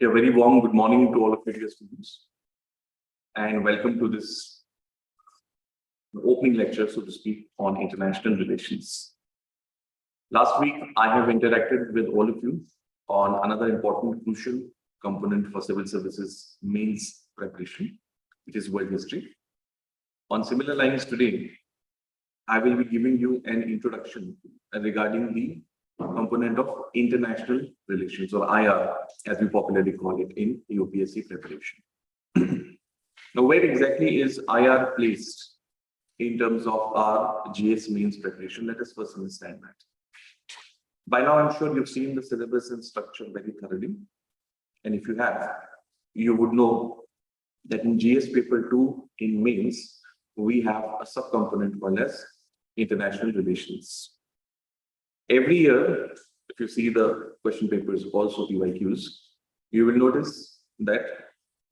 A very warm good morning to all of you dear students, and welcome to this opening lecture, so to speak, on international relations. Last week, I have interacted with all of you on another important, crucial component for civil services mains preparation, which is world history. On similar lines today, I will be giving you an introduction regarding the component of international relations, or IR, as we popularly call it in UPSC preparation. Now, where exactly is IR placed in terms of our GS mains preparation? Let us first understand that. By now, I'm sure you've seen the syllabus and structure very thoroughly. And if you have, you would know that in GS paper 2 in mains, we have a subcomponent called as international relations. Every year, if you see the question papers, also PYQs, you will notice that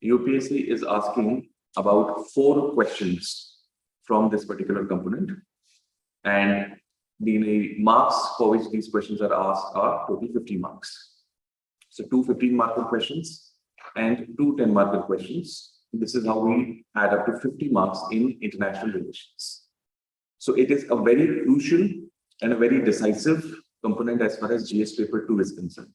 UPSC is asking about 4 questions from this particular component, and the marks for which these questions are asked are total 50 marks. So 2 15-marker questions and 2 10-marker questions. This is how we add up to 50 marks in international relations. So it is a very crucial and a very decisive component as far as GS paper 2 is concerned.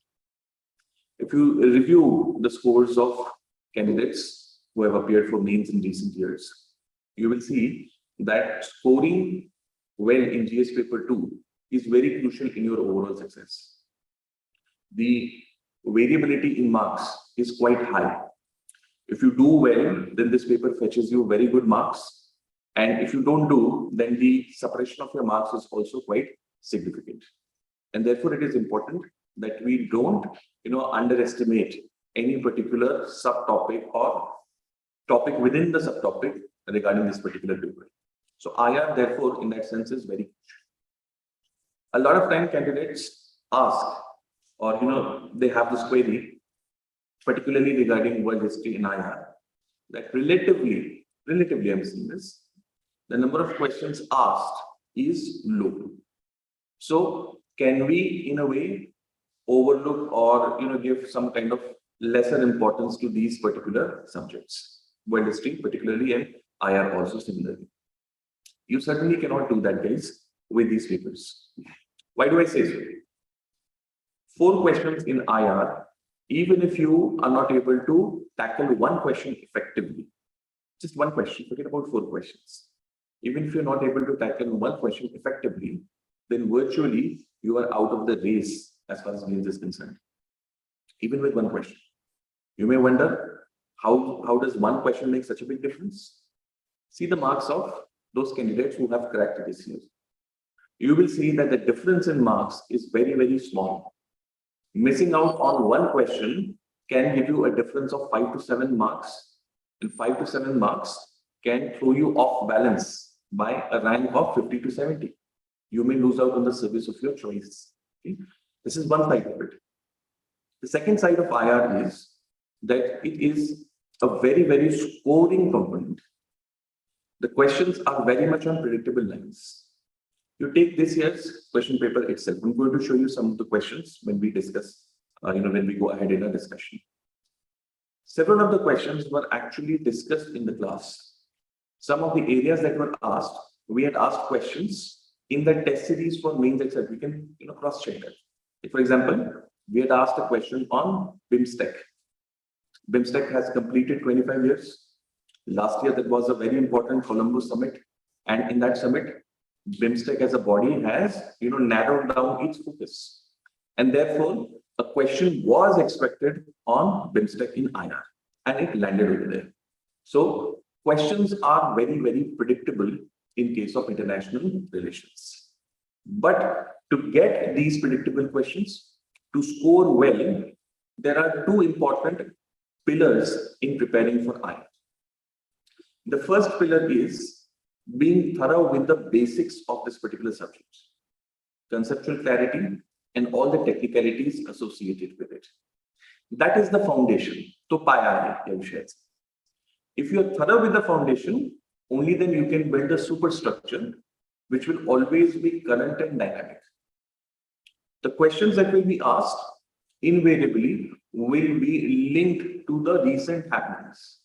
If you review the scores of candidates who have appeared for mains in recent years, you will see that scoring well in GS paper 2 is very crucial in your overall success. The variability in marks is quite high. If you do well, then this paper fetches you very good marks. And if you don't do, then the suppression of your marks is also quite significant. And therefore, it is important that we don't, underestimate any particular subtopic or topic within the subtopic regarding this particular paper. So IR, therefore, in that sense, is very crucial. A lot of time candidates ask, or they have this query, particularly regarding world history in IR, that relatively I'm seeing this, the number of questions asked is low. So can we, in a way, overlook or give some kind of lesser importance to these particular subjects, world history particularly, and IR also similarly? You certainly cannot do that, guys, with these papers. Why do I say so? 4 questions in IR, even if you are not able to tackle one question effectively, just one question, forget about 4 questions. Even if you're not able to tackle one question effectively, then virtually you are out of the race as far as mains is concerned. Even with one question. You may wonder, how does one question make such a big difference? See the marks of those candidates who have cracked this year. You will see that the difference in marks is very, very small. Missing out on one question can give you a difference of 5 to 7 marks, and 5 to 7 marks can throw you off balance by a rank of 50 to 70. You may lose out on the service of your choice. Okay? This is one side of it. The second side of IR is that it is a very, very scoring component. The questions are very much on predictable lines. You take this year's question paper itself. I'm going to show you some of the questions when we discuss, when we go ahead in a discussion. Several of the questions were actually discussed in the class. Some of the areas that were asked, we had asked questions in the test series for mains itself. We can cross-check that. If, for example, we had asked a question on BIMSTEC. BIMSTEC has completed 25 years. Last year, that was a very important Colombo summit. And in that summit, BIMSTEC as a body has narrowed down its focus. And therefore, a question was expected on BIMSTEC in IR. And it landed over there. So questions are very, very predictable in case of international relations. But to get these predictable questions, to score well, there are 2 important pillars in preparing for IR. The first pillar is being thorough with the basics of this particular subject, conceptual clarity, and all the technicalities associated with it. That is the foundation. If you are thorough with the foundation, only then you can build a superstructure which will always be current and dynamic. The questions that will be asked invariably will be linked to the recent happenings.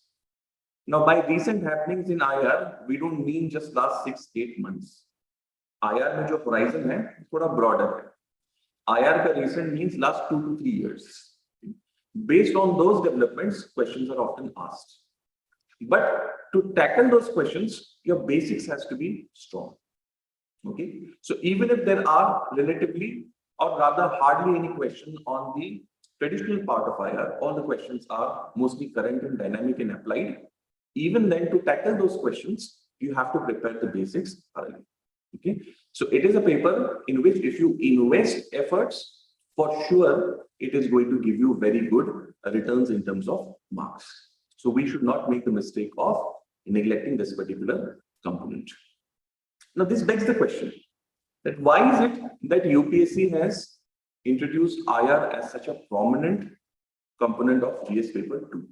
Now, by recent happenings in IR, we don't mean just last 6-8 months. IR में जो horizon है थोड़ा broader है. IR का recent means last 2 to 3 years. Based on those developments, questions are often asked. But to tackle those questions, your basics has to be strong. Okay, so even if there are relatively or rather hardly any question on the traditional part of IR, all the questions are mostly current and dynamic and applied. Even then, to tackle those questions, you have to prepare the basics thoroughly. Okay, so it is a paper in which if you invest efforts, for sure, it is going to give you very good returns in terms of marks. So we should not make the mistake of neglecting this particular component. Now, this begs the question that why is it that UPSC has introduced IR as such a prominent component of GS paper 2?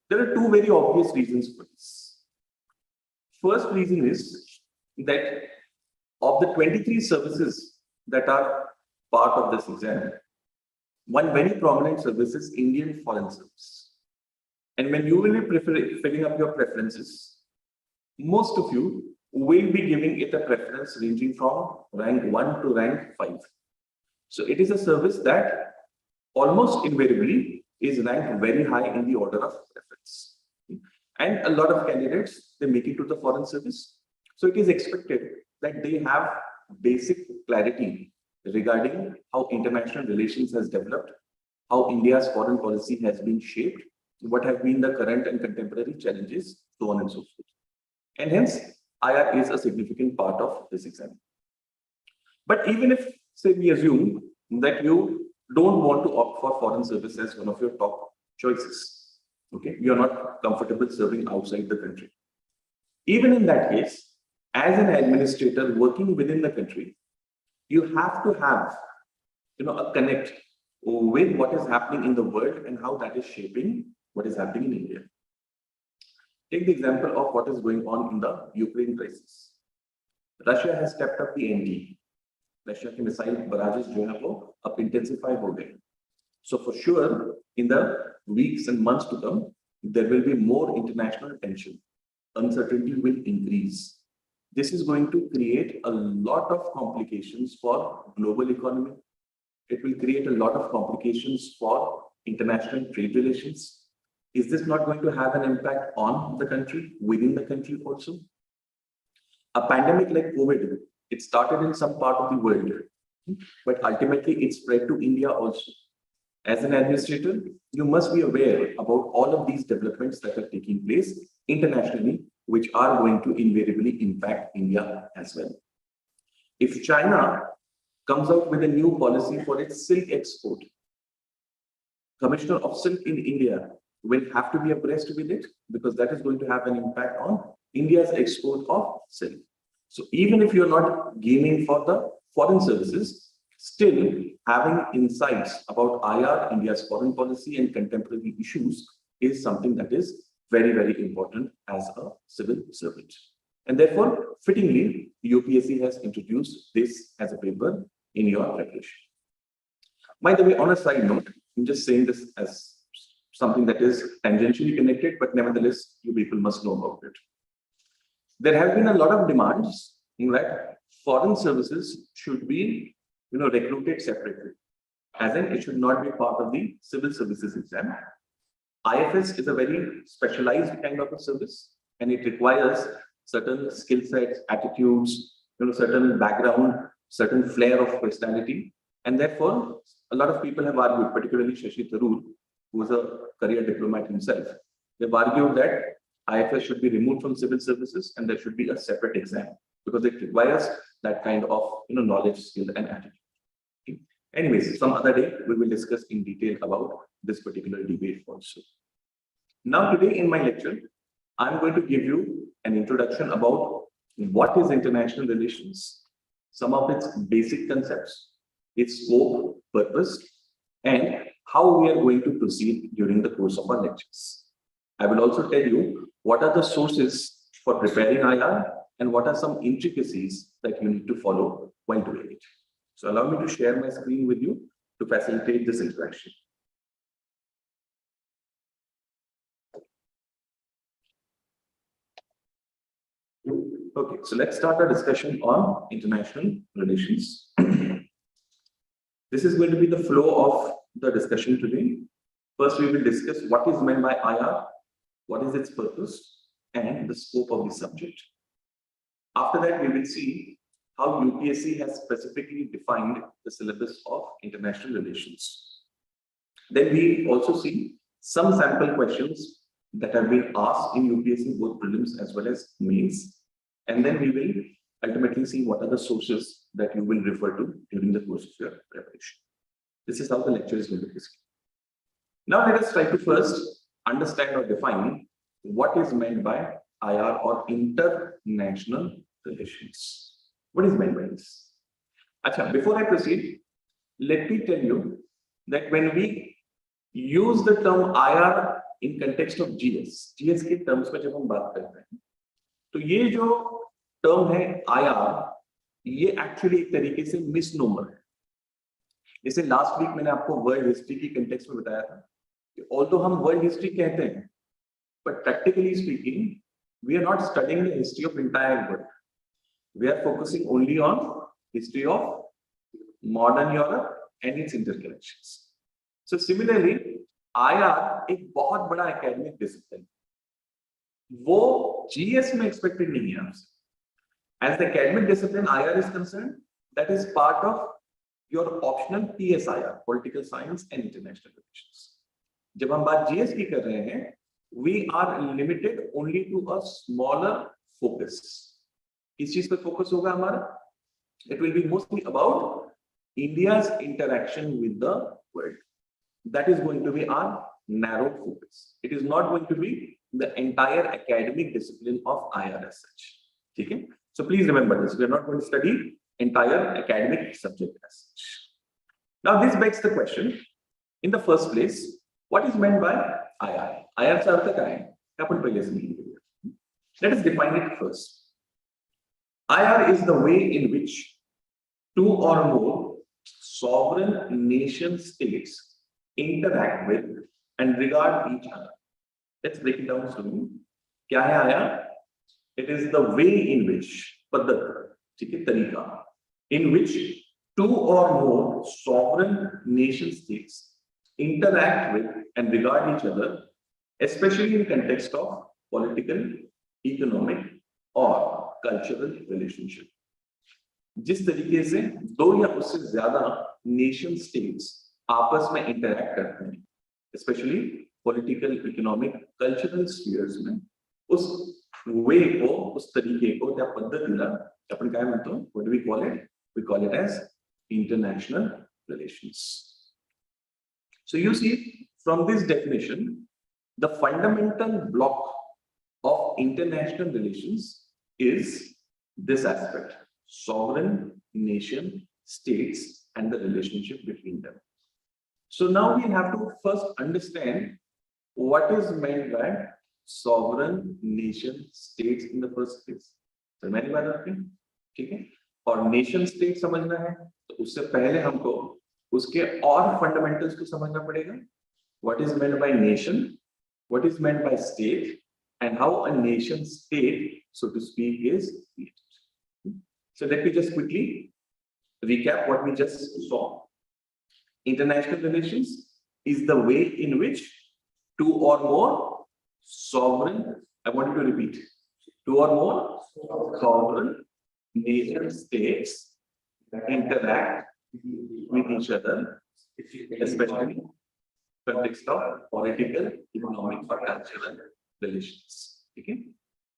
There are two very obvious reasons for this. First reason is that of the 23 services that are part of this exam, one very prominent service is Indian Foreign Service. And when you will be filling up your preferences, most of you will be giving it a preference ranging from rank 1 to rank 5. So it is a service that almost invariably is ranked very high in the order of preference. And a lot of candidates, they make it to the Foreign Service. So it is expected that they have basic clarity regarding how international relations has developed, how India's foreign policy has been shaped, what have been the current and contemporary challenges, so on and so forth. And hence, IR is a significant part of this exam. But even if, say, we assume that you don't want to opt for Foreign Service as one of your top choices, okay, you're not comfortable serving outside the country. Even in that case, as an administrator working within the country, you have to have, a connect with what is happening in the world and how that is shaping what is happening in India. Take the example of what is going on in the Ukraine crisis. Russia has stepped up the ND. Russia के missile barrages जो है वो अब intensify हो गए. So for sure, in the weeks and months to come, there will be more international tension. Uncertainty will increase. This is going to create a lot of complications for global economy. It will create a lot of complications for international trade relations. Is this not going to have an impact on the country, within the country also? A pandemic like COVID, it started in some part of the world, but ultimately it spread to India also. As an administrator, you must be aware about all of these developments that are taking place internationally, which are going to invariably impact India as well. If China comes out with a new policy for its silk export, Commissioner of Silk in India will have to be abreast with it because that is going to have an impact on India's export of silk. So even if you're not gaming for the foreign services, still having insights about IR, India's foreign policy and contemporary issues is something that is very, very important as a civil servant. And therefore, fittingly, UPSC has introduced this as a paper in your preparation. By the way, on a side note, I'm just saying this as something that is tangentially connected, but nevertheless, you people must know about it. There have been a lot of demands that foreign services should be, recruited separately. As in, it should not be part of the civil services exam. IFS is a very specialized kind of a service, and it requires certain skill sets, attitudes, certain background, certain flair of personality. And therefore, a lot of people have argued, particularly Shashi Tharoor, who was a career diplomat himself, they've argued that IFS should be removed from civil services and there should be a separate exam because it requires that kind of knowledge, skill, and attitude. Okay. Anyways, some other day we will discuss in detail about this particular debate also. Now today in my lecture, I'm going to give you an introduction about what is international relations, some of its basic concepts, its scope, purpose, and how we are going to proceed during the course of our lectures. I will also tell you what are the sources for preparing IR and what are some intricacies that you need to follow while doing it. So allow me to share my screen with you to facilitate this interaction. Okay, so let's start our discussion on international relations. This is going to be the flow of the discussion today. First, we will discuss what is meant by IR, what is its purpose, and the scope of the subject. After that, we will see how UPSC has specifically defined the syllabus of international relations. Then we also see some sample questions that have been asked in UPSC, both prelims as well as mains. And then we will ultimately see what are the sources that you will refer to during the course of your preparation. This is how the lecture is going to proceed. Now let us try to first understand or define what is meant by IR or international relations. What is meant by this? Acha, before I proceed, let me tell you that when we use the term IR in context of GS के terms में जब हम बात करते हैं, तो ये जो टर्म है IR, ये एक्चुअली एक तरीके से मिसनोमर है. जैसे लास्ट वीक मैंने आपको वर्ल्ड हिस्ट्री की कंटेक्स्ट में बताया था कि ऑल्दो हम वर्ल्ड हिस्ट्री कहते हैं, but practically speaking we are not studying the history of entire world. We are focusing only on history of modern Europe and its interconnections. So similarly IR एक बहुत बड़ा एकेडमिक डिसिप्लिन, वो GS में expected नहीं है आपसे. As the academic discipline IR is concerned, that is part of your optional PSIR, Political Science and International Relations. जब हम बात GS की कर रहे हैं, we are limited only to a smaller focus. किस चीज पे फोकस होगा हमारा? It will be mostly about India's interaction with the world. That is going to be our narrow focus. It is not going to be the entire academic discipline of IR as such. Okay? So please remember this. We are not going to study entire academic subject as such. Now this begs the question, in the first place, what is meant by IR? IR से अर्थ क्या है? Let us define it first. IR is the way in which two or more sovereign nation states interact with and regard each other. Let's break it down slowly. क्या है IR? It is the way in which, तरीका, in which two or more sovereign nation states interact with and regard each other, especially in context of political, economic or cultural relationship. जिस तरीके से दो या उससे ज्यादा nation states आपस में interact करते हैं, especially political, economic, cultural spheres में, उस way को, उस तरीके को, त्या पद्धतीला आपण काय म्हणतो? What do we call it? We call it as international relations. So you see, from this definition, the fundamental block of international relations is this aspect: sovereign nation states and the relationship between them. So now we have to first understand what is meant by sovereign nation states in the first place. तो मैंने बात आपकी, ठीक है? और nation state समझना है तो उससे पहले हमको उसके और फंडामेंटल्स को समझना पड़ेगा. What is meant by nation, what is meant by state, and how a nation state, so to speak, is created. So let me just quickly recap what we just saw. International relations is the way in which two or more sovereign, I want you to repeat, two or more sovereign nation states interact with each other, especially in the context of political, economic, or cultural relations. Okay?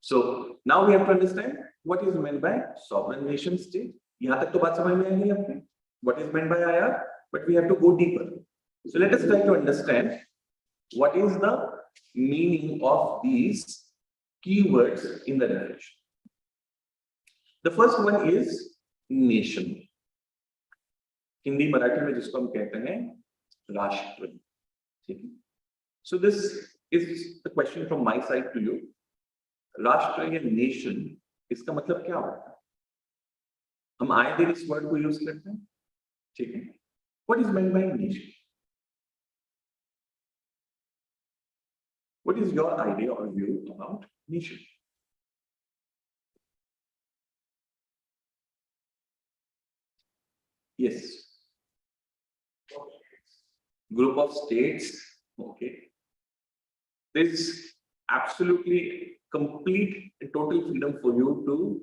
So now we have to understand what is meant by sovereign nation state. यहाँ तक तो बात समझ में आई आपने? What is meant by IR? But we have to go deeper. So let us try to understand what is the meaning of these keywords in the definition. The first one is nation. Hindi Marathi में जिसको हम कहते हैं राष्ट्र. ठीक है? So this is the question from my side to you. राष्ट्र या nation, इसका मतलब क्या होता है? हम आए दिन इस वर्ड को यूज करते हैं. ठीक है? What is meant by nation? What is your idea or view about nation? Yes. Group of states. Okay. There is absolutely complete and total freedom for you to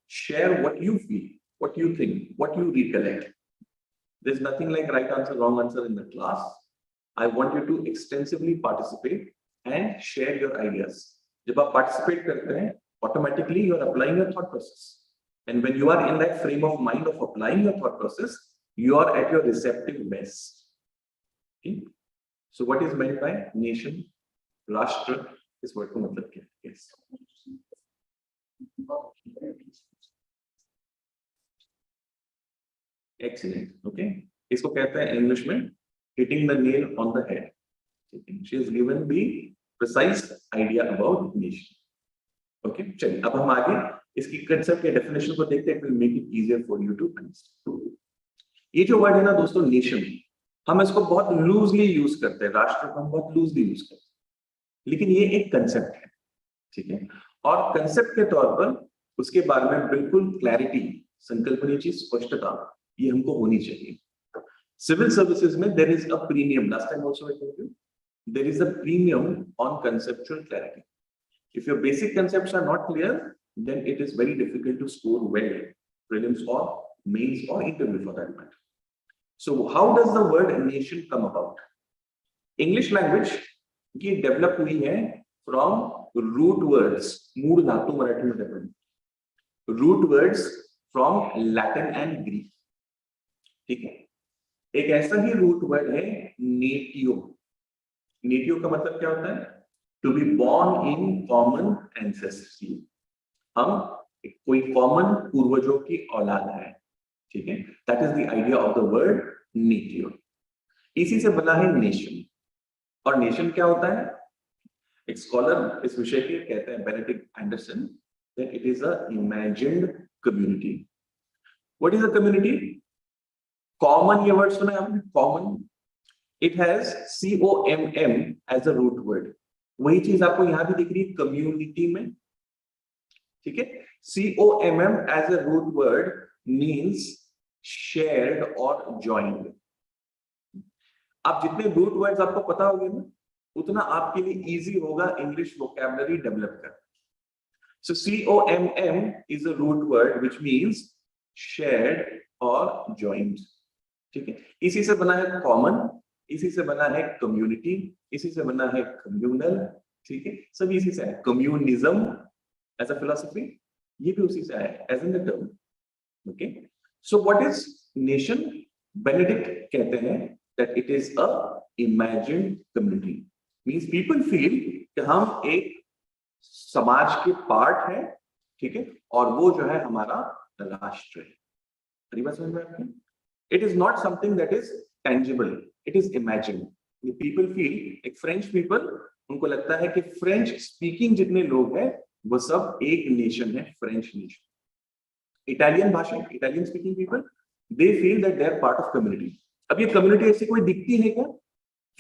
share what you feel, what you think, what you recollect. There's nothing like right answer, wrong answer in the class. I want you to extensively participate and share your ideas. जब आप participate करते हैं, automatically you are applying your thought process. And when you are in that frame of mind of applying your thought process, you are at your receptive best. Okay? So what is meant by nation? Rashtra is word को मतलब क्या है? Yes. Excellent. Okay. इसको कहते हैं English में hitting the nail on the head. She has given the precise idea about nation. Okay. चलिए अब हम आगे इसकी concept या definition को देखते हैं. It will make it easier for you to understand. ये जो word है ना दोस्तों nation, हम इसको बहुत loosely use करते हैं. राष्ट्र को हम बहुत loosely use करते हैं. लेकिन ये एक concept है. ठीक है. और concept के तौर पर उसके बारे में बिल्कुल clarity, संकल्पनीय चीज, स्पष्टता ये हमको होनी चाहिए. Civil services में there is a premium. Last time also I told you there is a premium on conceptual clarity. If your basic concepts are not clear, then it is very difficult to score well, prelims or mains or interview for that matter. So how does the word nation come about? English language ये develop हुई है from root words. मूल धातु मराठी में develop. Root words from Latin and Greek. ठीक है. एक ऐसा ही रूट वर्ड है नेटियो. नेटियो का मतलब क्या होता है? To be born in common ancestry. हम कोई कॉमन पूर्वजों की औलाद है. ठीक है. That is the idea of the word natio. इसी से बना है नेशन. और नेशन क्या होता है? एक स्कॉलर इस विषय के कहते हैं Benedict Anderson that it is a imagined community. What is a community? Common ये word सुना है आपने? Common. It has COMM as a root word. वही चीज आपको यहाँ भी दिख रही है community में. ठीक है? COMM as a root word means shared or joined. आप जितने root words आपको पता होंगे ना, उतना आपके लिए easy होगा English vocabulary develop करना. So COMM is a root word which means shared or joined. ठीक है. इसी से बना है कॉमन, इसी से बना है कम्युनिटी, इसी से बना है कम्युनल. ठीक है. सभी इसी से है. कम्युनिज्म एज अ फिलॉसफी ये भी उसी से है as in the term. Okay. So what is nation? Benedict कहते हैं that it is a imagined community. Means people feel कि हम एक समाज के पार्ट है. ठीक है. और वो जो है हमारा राष्ट्र है. समझ में आपको? It is not something that is tangible. It is imagined. The people feel like French people, उनको लगता है कि French speaking जितने लोग हैं वो सब एक nation है, French nation. Italian भाषा, Italian speaking people, they feel that they are part of community. अब ये community ऐसी कोई दिखती है क्या?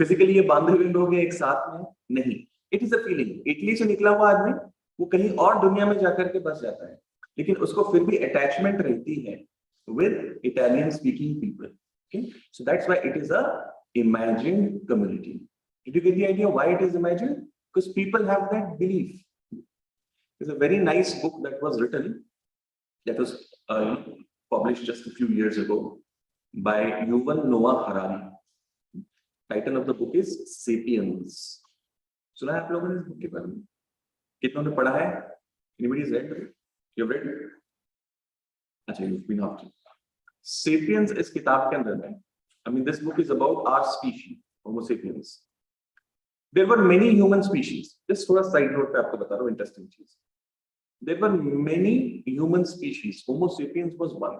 Physically ये बांधे हुए लोग हैं एक साथ में? नहीं. It is a feeling. Italy से निकला हुआ आदमी वो कहीं और दुनिया में जाकर के बस जाता है, लेकिन उसको फिर भी attachment रहती है with Italian speaking people. Okay, so that's why it is a imagined community. Did you get the idea why it is imagined? Because people have that belief. There's a very nice book that was written, that was published just a few years ago by Yuval Noah Harari. Title of the book is Sapiens. सुना है आप लोगों ने इस book के बारे में? कितनों ने पढ़ा है? Anybody has read it? You have read it? अच्छा, you've been after. Sapiens इस किताब के अंदर में, I mean this book is about our species, Homo sapiens. There were many human species. Just थोड़ा side note पे आपको बता रहा हूँ interesting चीज. There were many human species. Homo sapiens was one.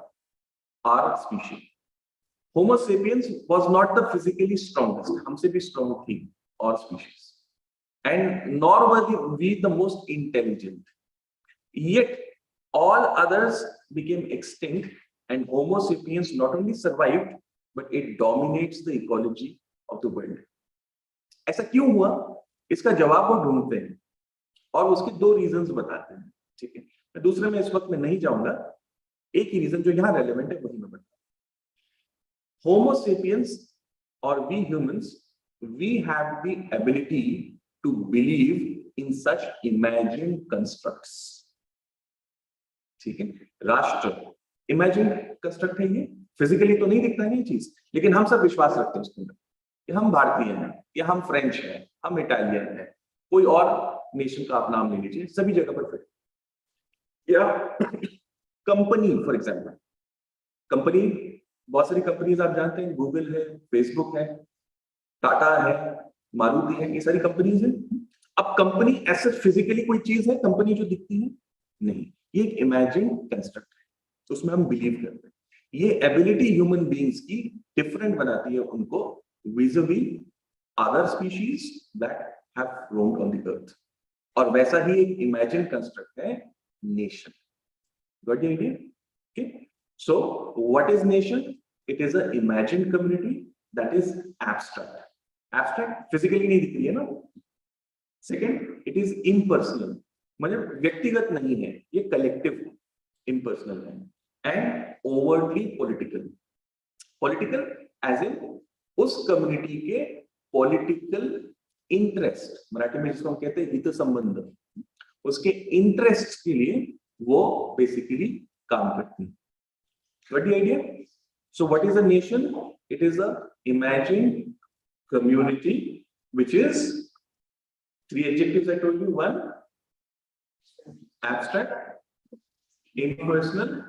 Our species. Homo sapiens was not the physically strongest. हमसे भी strong थी our species. And nor were we the most intelligent. Yet all others became extinct and Homo sapiens not only survived but it dominates the ecology of the world. ऐसा क्यों हुआ? इसका जवाब वो ढूंढते हैं और उसके दो रीजंस बताते हैं, ठीक है। मैं दूसरे में इस वक्त में नहीं जाऊंगा, एक ही रीजन जो यहाँ रेलेवेंट है वही मैं बताऊंगा। Homo sapiens or we humans, we have the ability to believe in such imagined constructs, ठीक है। राष्ट्र इमेजिन कंस्ट्रक्ट है, ये फिजिकली तो नहीं दिखता है ये चीज, लेकिन हम सब विश्वास रखते हैं उसके अंदर कि हम भारतीय हैं या हम फ्रेंच हैं, हम इटालियन हैं, कोई और नेशन का आप नाम ले लीजिए, सभी जगह पर फिट। या कंपनी फॉर एग्जांपल, कंपनी बहुत सारी कंपनीज आप जानते हैं, गूगल है, फेसबुक है, टाटा है, मारुति है, ये सारी कंपनीज हैं। अब कंपनी ऐसे फिजिकली कोई चीज है कंपनी जो दिखती है? नहीं, ये एक इमेजिन कंस्ट्रक्ट है, तो उसमें हम बिलीव करते हैं। ये एबिलिटी ह्यूमन बीइंग्स की डिफरेंट बनाती है उनको vis-a-vis other species that have roamed on the earth, और वैसा ही एक इमेजिन कंस्ट्रक्ट है nation. Got the idea? Okay, so what is nation? It is a imagine community that is abstract. Abstract physically नहीं दिख रही है ना। सेकेंड, इट इज इम्पर्सनल, मतलब व्यक्तिगत नहीं है, ये कलेक्टिव है, इम्पर्सनल है, and overtly political. Political as in उस कम्युनिटी के पॉलिटिकल इंटरेस्ट, मराठी में जिसको हम कहते हैं हित संबंध, उसके इंटरेस्ट के लिए वो बेसिकली काम करती है। What the idea? So what is a nation? It is a imagined community which is three adjectives I told you. One, abstract, impersonal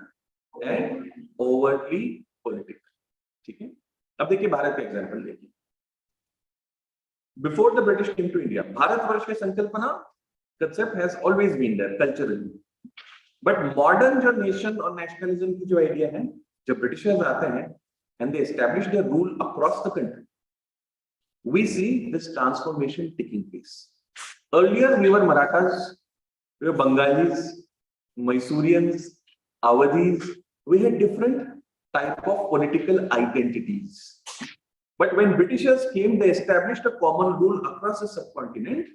and overtly political. ठीक है। अब देखिए भारत का एग्जांपल देखिए। Before the British came to India, Bharatvarsh की संकल्पना concept has always been there culturally. But modern जो nation और नेशनलिज्म की जो आइडिया है, जब ब्रिटिशर्स आते हैं and they establish their rule across the country, we see this transformation taking place. Earlier we were Marathas, we were Bengalis, Mysoreans, Awadhis, we had different type of political identities. But when Britishers came, they established a common rule across the subcontinent.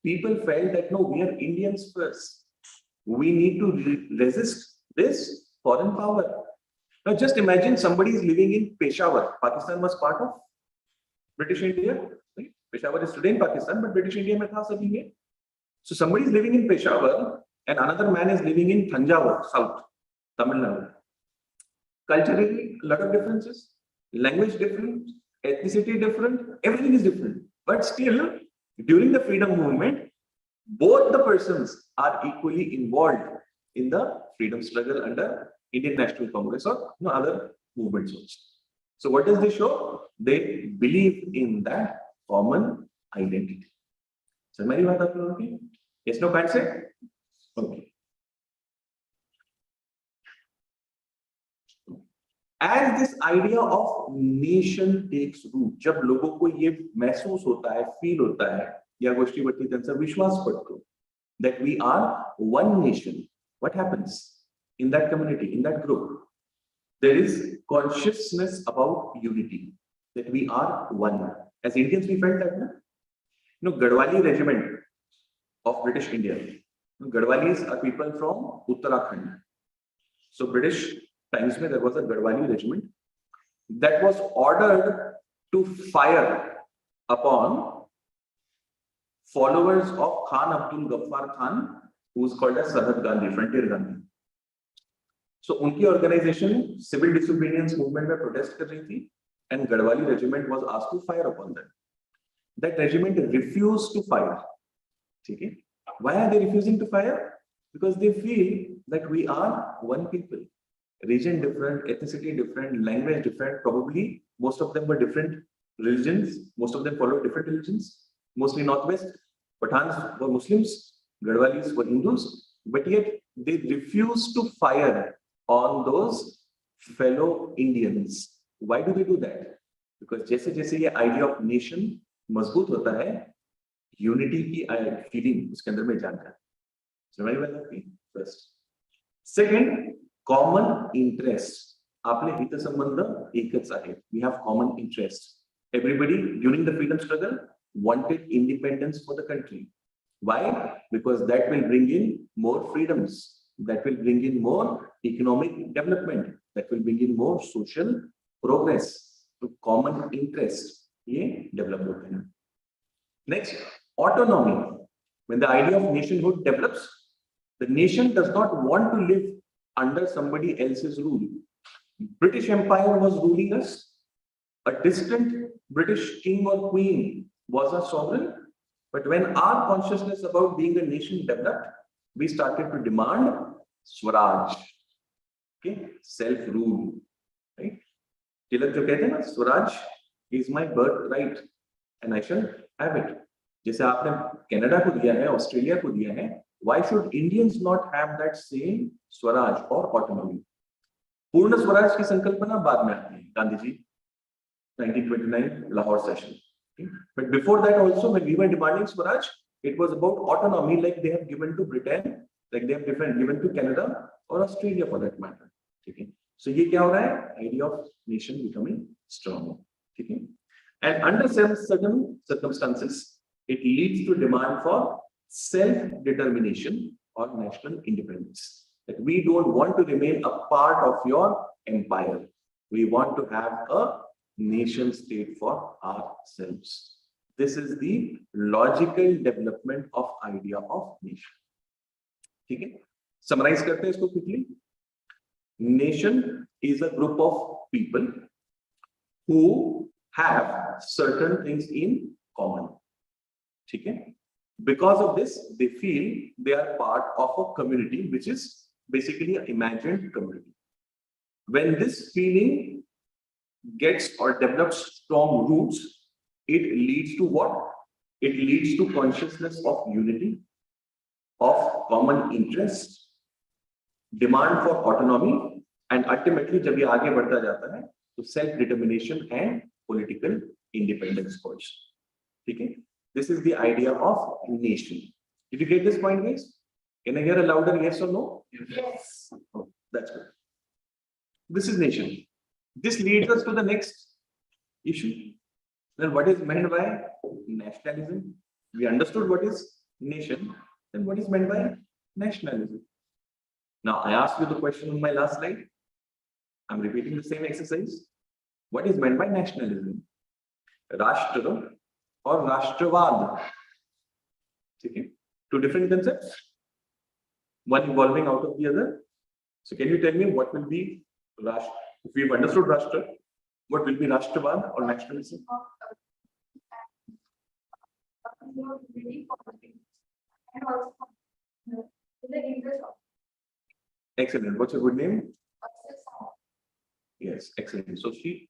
People felt that no, we are Indians first. We need to resist this foreign power. Now just imagine somebody is living in Peshawar. Pakistan was part of British India. Right? Peshawar is today in Pakistan, but British India mein tha sabhi mein. So somebody is living in Peshawar and another man is living in Thanjavur, South, Tamil Nadu. Culturally, a lot of differences. Language different, ethnicity different, everything is different. But still, during the freedom movement, both the persons are equally involved in the freedom struggle under Indian National Congress or other movements also. So what does this show? They believe in that common identity. So मेरी बात आप लोगों की? Yes, no, can't say? Okay. As this idea of nation takes root, जब लोगों को ये महसूस होता है, फील होता है, या गोष्टी बट्टी त्यांचा विश्वास पडतो that we are one nation, what happens in that community, in that group? There is consciousness about unity, that we are one. As Indians, we felt that, no? Gadwali regiment of British India. Gadwalis are people from Uttarakhand. So British times mein there was a Gadwali regiment that was ordered to fire upon followers of Khan Abdul Ghaffar Khan, who is called as Sarhad Gandhi, Frontier Gandhi. So उनकी organization civil disobedience movement में protest कर रही थी, and Gadwali regiment was asked to fire upon them. That regiment refused to fire. ठीक है? Why are they refusing to fire? Because they feel that we are one people. Region different, ethnicity different, language different. Probably most of them were different religions. Most of them followed different religions. Mostly Northwest. Pathans were Muslims, Gadwalis were Hindus, but yet they refused to fire on those fellow Indians. Why do they do that? Because जैसे जैसे ये idea of nation मजबूत होता है, unity की feeling उसके अंदर में जानता है. So very well, first. Second, common interest आपले हितसंबंध एकच आहे. We have common interest. Everybody during the freedom struggle wanted independence for the country. Why? Because that will bring in more freedoms, that will bring in more economic development, that will bring in more social progress. So common interest ये develop होते हैं. Next, autonomy. When the idea of nationhood develops, the nation does not want to live under somebody else's rule. British Empire was ruling us. A distant British king or queen was our sovereign. But when our consciousness about being a nation developed, we started to demand Swaraj, okay, self-rule, right? Tilak jo kehte hain na, Swaraj is my birthright and I shall have it. जैसे आपने Canada को दिया है, Australia को दिया है, why should Indians not have that same Swaraj or autonomy? पूर्ण स्वराज की संकल्पना बाद में आती है, Gandhi ji 1929 Lahore session. Okay? But before that also, when we were demanding Swaraj, it was about autonomy, like they have given to Britain, like they have given to Canada or Australia for that matter. Okay? So ये क्या हो रहा है? Idea of nation becoming stronger. Okay? And under certain circumstances, it leads to demand for self-determination or national independence. That we don't want to remain a part of your empire. We want to have a nation state for ourselves. This is the logical development of idea of nation. ठीक है? Summarize करते हैं इसको quickly. Nation is a group of people who have certain things in common. ठीक है? Because of this, they feel they are part of a community, which is basically an imagined community. When this feeling gets or develops strong roots, it leads to what? It leads to consciousness of unity, of common interest, demand for autonomy, and ultimately, जब ये आगे बढ़ता जाता है, तो self-determination and political independence also. ठीक है? This is the idea of nation. Did you get this point, guys? Can I hear a louder yes or no? Yes. Oh, that's good. This is nation. This leads us to the next issue. Then what is meant by nationalism? We understood what is nation. Then what is meant by nationalism? Now, I asked you the question on my last slide. I'm repeating the same exercise. What is meant by nationalism? Rashtra or Rashtravad. Okay. Two different concepts, one evolving out of the other. So can you tell me what will be Rashtra? If we've understood Rashtra, what will be Rashtravad or nationalism? Excellent. What's your good name? Yes, excellent. So she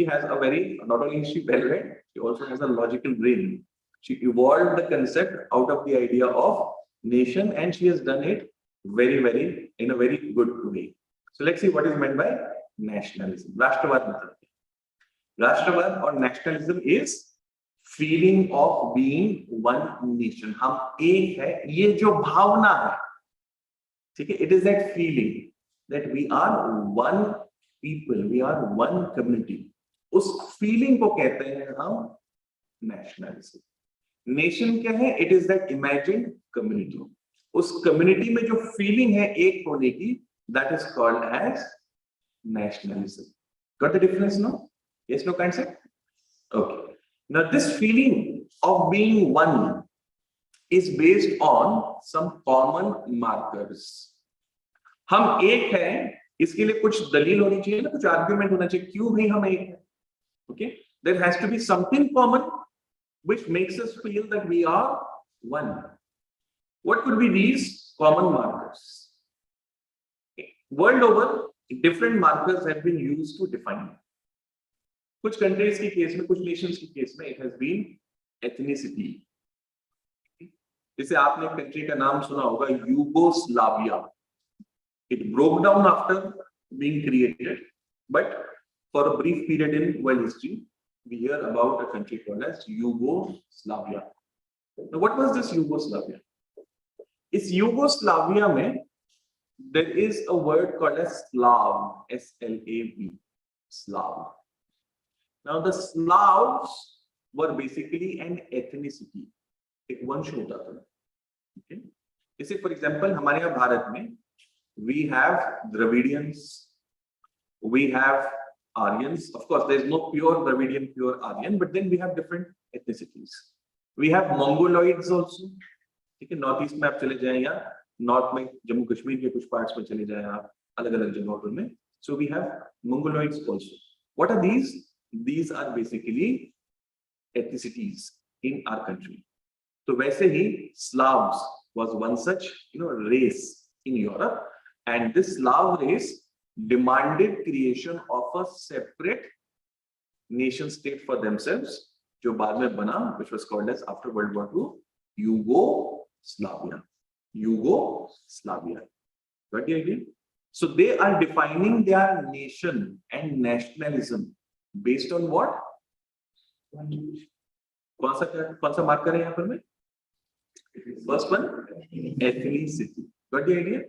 has a very, not only is she well read, she also has a logical brain. She evolved the concept out of the idea of nation, and she has done it in a very good way. So let's see what is meant by nationalism. Rashtravad or nationalism is feeling of being one nation. हम एक है, ये जो भावना है, ठीक है? It is that feeling that we are one people, we are one community. उस feeling को कहते हैं हम nationalism. Nation क्या है? It is that imagined community. उस community में जो feeling है एक होने की, that is called as nationalism. Got the difference now? Yes, no concept? Okay. Now this feeling of being one is based on some common markers. हम एक हैं, इसके लिए कुछ दलील होनी चाहिए ना, कुछ आर्गुमेंट होना चाहिए क्यों भाई हम एक हैं. Okay, there has to be something common which makes us feel that we are one. What could be these common markers? Okay. World over, different markers have been used to define. कुछ countries के case में, कुछ nations के case में, it has been ethnicity. जैसे आपने एक country का नाम सुना होगा, Yugoslavia. It broke down after being created, but for a brief period in world history, we hear about a country called as Yugoslavia. Now, what was this Yugoslavia? इस Yugoslavia में there is a word called as Slav, S-L-A-V, Slav. Now the Slavs were basically an ethnicity, एक वंश होता था. Okay? जैसे for example हमारे यहाँ भारत में we have Dravidians, we have Aryans. Of course, there is no pure Dravidian, pure Aryan, but then we have different ethnicities. We have Mongoloids also. ठीक है, नॉर्थ ईस्ट में आप चले जाएं या नॉर्थ में जम्मू कश्मीर के कुछ पार्ट्स में चले जाएं आप अलग अलग जगहों में. So we have Mongoloids also. What are these? These are basically ethnicities in our country. तो वैसे ही Slavs was one such race in Europe, and this Slav race demanded creation of a separate nation state for themselves, जो बाद में बना, which was called as after World War II Yugoslavia. Yugoslavia. Got the idea? So they are defining their nation and nationalism based on what? कौन सा mark करें यहाँ पर मैं? First one, ethnicity. Got the idea?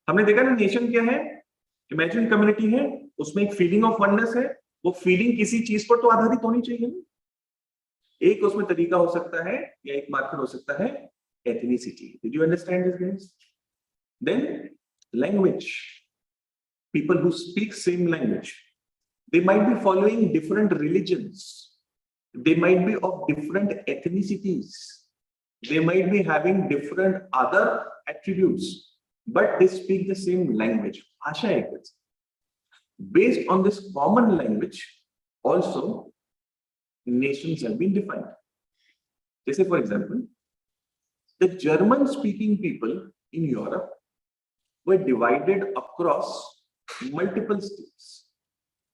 हमने देखा ना nation क्या है? इमेजिन कम्युनिटी है, उसमें एक फीलिंग ऑफ वननेस है. वो फीलिंग किसी चीज पर तो आधारित होनी चाहिए ना. एक उसमें तरीका हो सकता है या एक मार्कर हो सकता है ethnicity. Did you understand this, guys? Then language. People who speak same language, they might be following different religions. They might be of different ethnicities. They might be having different other attributes, but they speak the same language. Bhasha ek hai. Based on this common language, also nations have been defined. Just for example, the German-speaking people in Europe were divided across multiple states.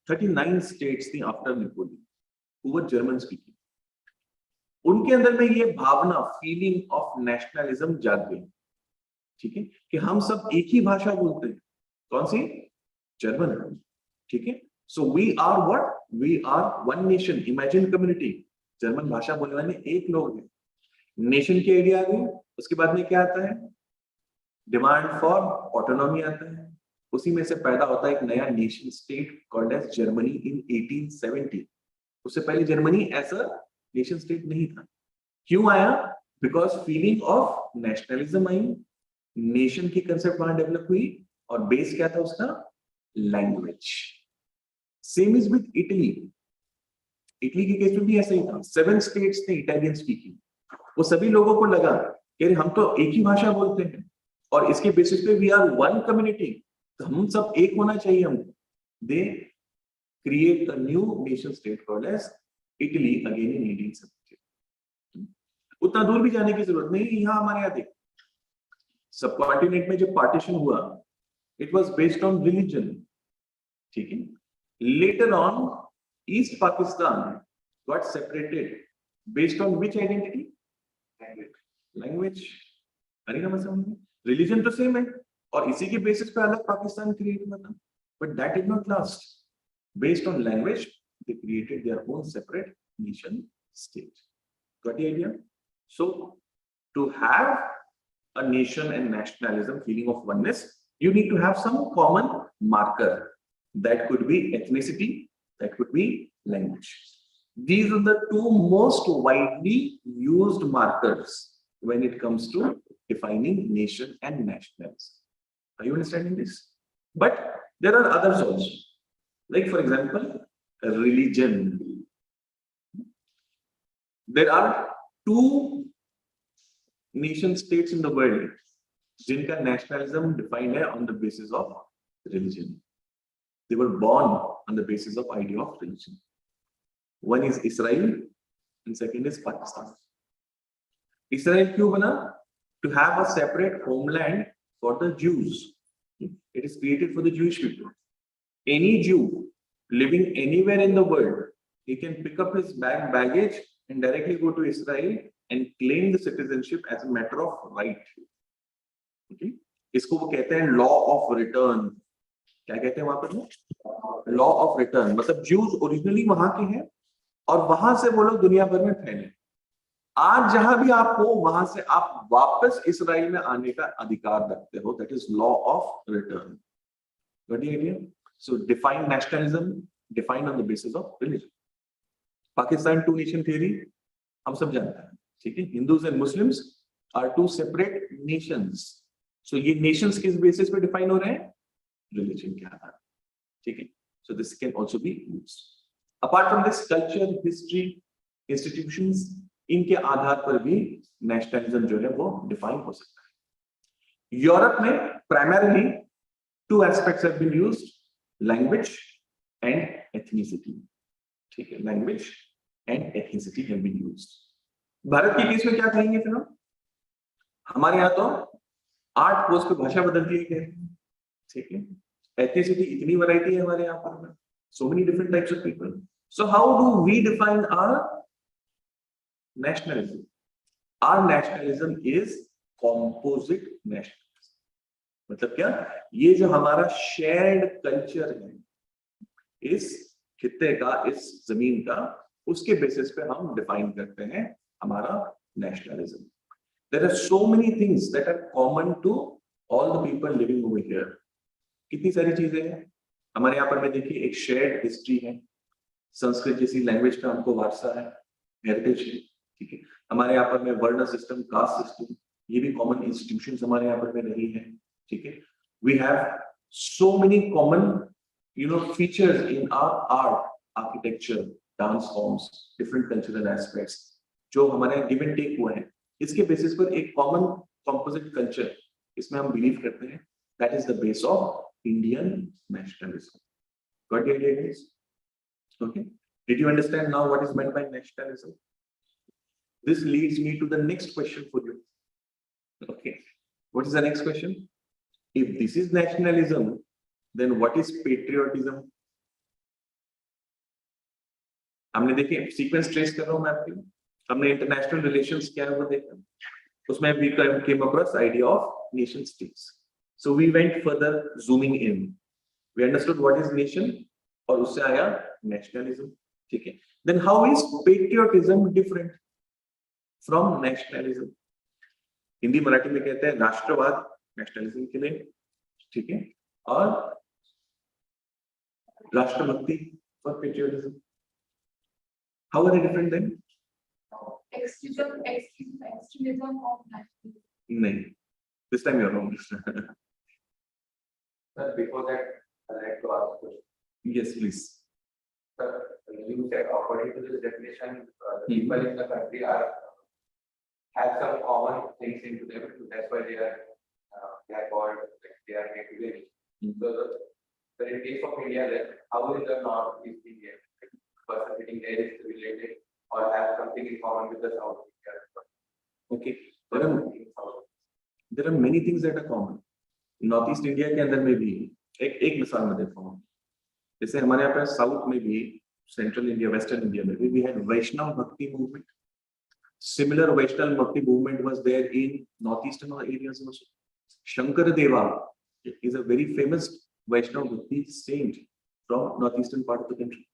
39 states after Napoleon who were German-speaking. उनके अंदर में ये भावना, feeling of nationalism जाग गई. ठीक है, कि हम सब एक ही भाषा बोलते हैं. कौन सी? जर्मन. ठीक है. So we are what? We are one nation. Imagine community. German भाषा बोलने वाले एक लोग हैं. नेशन की आइडिया आ गई. उसके बाद में क्या आता है? डिमांड फॉर ऑटोनॉमी आता है. उसी में से पैदा होता है एक नया nation state called as Germany in 1870. उससे पहले जर्मनी ऐसा नेशन स्टेट नहीं था. क्यों आया? Because feeling of nationalism I, nation की कंसेप्ट वहां डेवलप हुई, और बेस क्या था उसका? Language. Same is with Italy. Italy के केस में भी ऐसा ही था. 7 स्टेट्स थे इटालियन स्पीकिंग. वो सभी लोगों को लगा कि हम तो एक ही भाषा बोलते हैं और इसके बेसिस पे वी आर वन कम्युनिटी, तो हम सब एक होना चाहिए हमको. They create a new nation state called as Italy again in 1870. उतना दूर भी जाने की जरूरत नहीं. यहाँ हमारे यहाँ देख, सब कॉन्टिनेंट में जो पार्टीशन हुआ, it was based on religion. ठीक है. Later on east Pakistan got separated based on which identity? Language. अरे ना मतलब रिलीजन तो सेम है और इसी के बेसिस पे अलग पाकिस्तान क्रिएट हुआ था, but that did not last. Based on language they created their own separate nation state. Got the idea? So to have a nation and nationalism, feeling of oneness, you need to have some common marker. That could be ethnicity, that could be language. These are the two most widely used markers when it comes to defining nation and nationalism. Are you understanding this? But there are others also. Like for example, religion. There are 2 nation states in the world जिनका nationalism defined है on the basis of religion. They were born on the basis of idea of religion. One is Israel and second is Pakistan. Israel क्यों बना? To have a separate homeland for the Jews. It is created for the Jewish people. Any Jew living anywhere in the world, he can pick up his baggage and directly go to Israel and claim the citizenship as a matter of right. Okay? इसको वो कहते हैं law of return. क्या कहते हैं वहां पर? Law of return. मतलब Jews ओरिजिनली वहां के हैं और वहां से वो लोग दुनिया भर में फैले. आज जहां भी आप हो वहां से आप वापस इसराइल में आने का अधिकार रखते हो. That is law of return. Got the idea? So define nationalism, define on the basis of religion. Pakistan two nation theory, हम सब जानते हैं, ठीक है? Hindus and Muslims are two separate nations. So ये nations किस basis पे define हो रहे हैं? Religion के आधार, ठीक है? So this can also be used. Apart from this, culture, history, institutions, इनके आधार पर भी nationalism जो है वो define हो सकता है. यूरोप में primarily two aspects have been used: language and ethnicity. ठीक है, language and ethnicity have been used. Bharat के केस में क्या कहेंगे फिर हम? हमारे यहाँ तो 8 कोर्स पे भाषा बदल दी गई है, ठीक है? Ethnicity इतनी वैरायटी है हमारे यहाँ पर, so many different types of people. So how do we define our nationalism? Our nationalism is composite nationalism. मतलब क्या? ये जो हमारा शेयर्ड कल्चर है इस खित्ते का, इस जमीन का, उसके बेसिस पे हम डिफाइन करते हैं हमारा nationalism. There are so many things that are common to all the people living over here. कितनी सारी चीजें हैं हमारे यहाँ पर. मैं देखिए, एक शेयर्ड हिस्ट्री है, संस्कृत जैसी लैंग्वेज का हमको वारसा है, हेरिटेज है, ठीक है? हमारे यहाँ पर में वर्ण सिस्टम, कास्ट सिस्टम, ये भी कॉमन इंस्टीट्यूशंस हमारे यहाँ पर में रही है, ठीक है? We have so many common, features in our art, architecture, dance forms, different cultural aspects, जो हमारे give and take हुए हैं. इसके बेसिस पर एक common composite culture, इसमें हम believe करते हैं. That is the base of Indian nationalism. Got the idea, guys? Okay. Did you understand now what is meant by nationalism? This leads me to the next question for you. Okay. What is the next question? If this is nationalism, then what is patriotism? हमने देखिए, sequence trace कर रहा हूं मैं आपके लिए. हमने international relations क्या है वो देखा, उसमें we came across idea of nation states. So we went further, zooming in. We understood what is nation, और उससे आया nationalism, ठीक है? Then how is patriotism different from nationalism? Hindi Marathi में कहते हैं राष्ट्रवाद नेशनलिज्म के लिए, ठीक है, और राष्ट्रभक्ति for patriotism. How are they different then? Extremism of nationalism. नहीं, this time you're wrong. Sir, before that, I'd like to ask a question. Yes, please. Sir, you said according to this definition, the people in the country are have some common things into them, so that's why they are called, like, they are made to be. So in case of India, then how is the Northeast India person sitting there is related or have something in common with the South India? Okay, there are many things that are common. Northeast India के अंदर में भी एक मिसाल मैं देता हूँ. जैसे हमारे यहाँ पे साउथ में भी, सेंट्रल इंडिया, वेस्टर्न इंडिया में भी, we had वैष्णव भक्ति movement. Similar Vaishnav Bhakti movement was there in northeastern areas also. Shankaradeva is a very famous Vaishnav Bhakti saint from northeastern part of the country.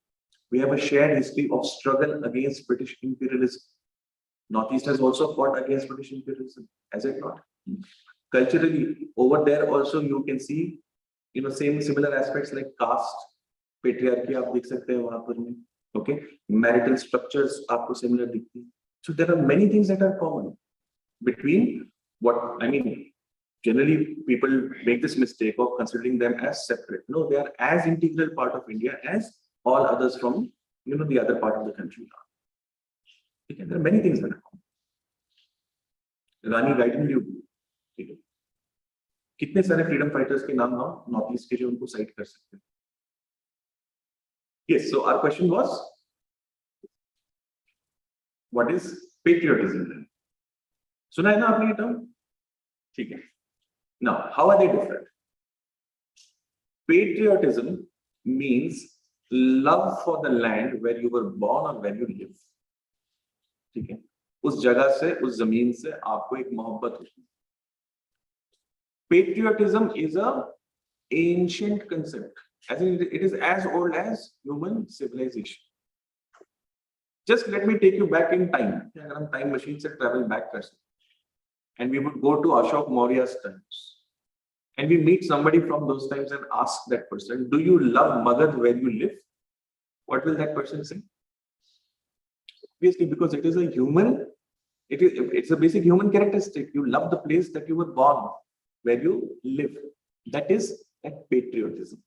We have a shared history of struggle against British imperialism. Northeast has also fought against British imperialism, has it not? Culturally, over there also you can see, similar aspects like caste, patriarchy आप देख सकते हैं वहाँ पर में, okay? Marital structures आपको similar दिखती हैं. So there are many things that are common between generally people make this mistake of considering them as separate. No, they are as integral part of India as all others from, the other part of the country are. Okay, there are many things that are common. Rani Gaidin Liu, ठीक है? कितने सारे freedom fighters के नाम हम north east के जो उनको साइट कर सकते हैं. Yes, so our question was, what is patriotism then? सुना है ना आपने ये टर्म? ठीक है. Now, how are they different? Patriotism means love for the land where you were born or where you live. ठीक है? उस जगह से, उस जमीन से आपको एक मोहब्बत होती है. Patriotism is a ancient concept. As in, it is as old as human civilization. Just let me take you back in time. अगर हम time machine से travel back कर सकते, and we would go to Ashok Maurya's times, and we meet somebody from those times and ask that person, "Do you love Magad where you live?" What will that person say? Obviously, because it is a human, it's a basic human characteristic. You love the place that you were born, where you live. That is that patriotism.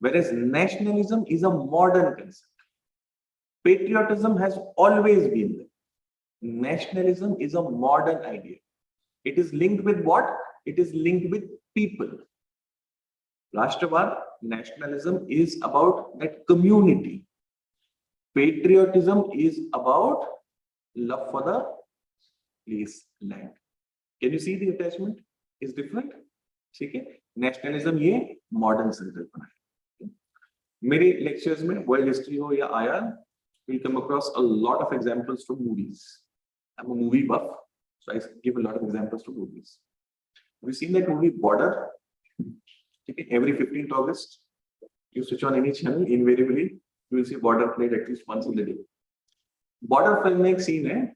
Whereas nationalism is a modern concept. Patriotism has always been there. Nationalism is a modern idea. It is linked with what? It is linked with people. Rashtravad, nationalism is about that community. Patriotism is about love for the place, land. Can you see the attachment is different? Okay? Nationalism ये modern संकल्पना है. मेरे lectures में world history हो या IR, we'll come across a lot of examples from movies. I'm a movie buff, so I give a lot of examples to movies. Have you seen that movie Border? Okay, every 15th August, you switch on any channel, invariably you will see Border played at least once in the day. Border film में एक scene है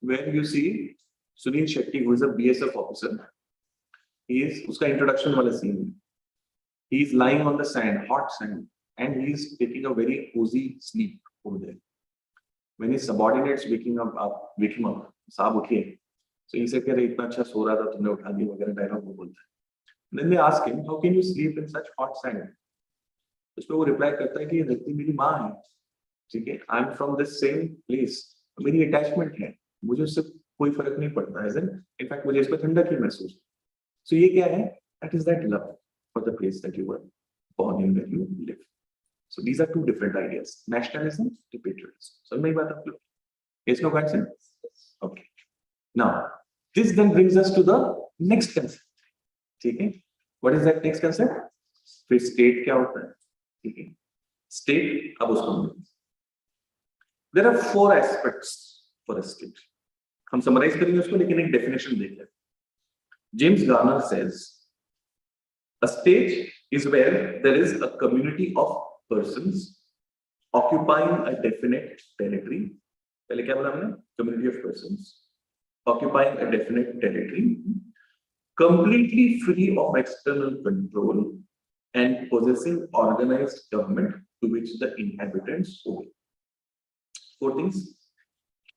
where you see Sunil Shetty, who is a BSF officer. He is उसका introduction वाला scene. He is lying on the sand, hot sand, and he is taking a very cozy sleep over there. When his subordinates wake him up, साहब उठिए. So he said, "अरे इतना अच्छा सो रहा था, तुमने उठा दिया वगैरह डायलॉग वो बोलता है." Then they ask him, "How can you sleep in such hot sand?" उस पे वो रिप्लाई करता है कि ये धरती मेरी माँ है, ठीक है, I am from this same place, मेरी अटैचमेंट है, मुझे उससे कोई फर्क नहीं पड़ता है, इनफैक्ट मुझे इस पे ठंडक ही महसूस। सो ये क्या है? That is that love for the place that you were born in, where you live. So these are two different ideas, nationalism to patriotism. So my baat aap log, yes, no question? Okay. Now this then brings us to the next concept. ठीक है, what is that next concept? फिर state क्या होता है? ठीक है, state, अब उसको there are 4 aspects for a state. हम summarize करेंगे उसको, लेकिन एक definition देख लें. James Garner says a state is where there is a community of persons occupying a definite territory. पहले क्या बोला हमने? Community of persons occupying a definite territory, completely free of external control and possessing organized government to which the inhabitants obey. 4 things.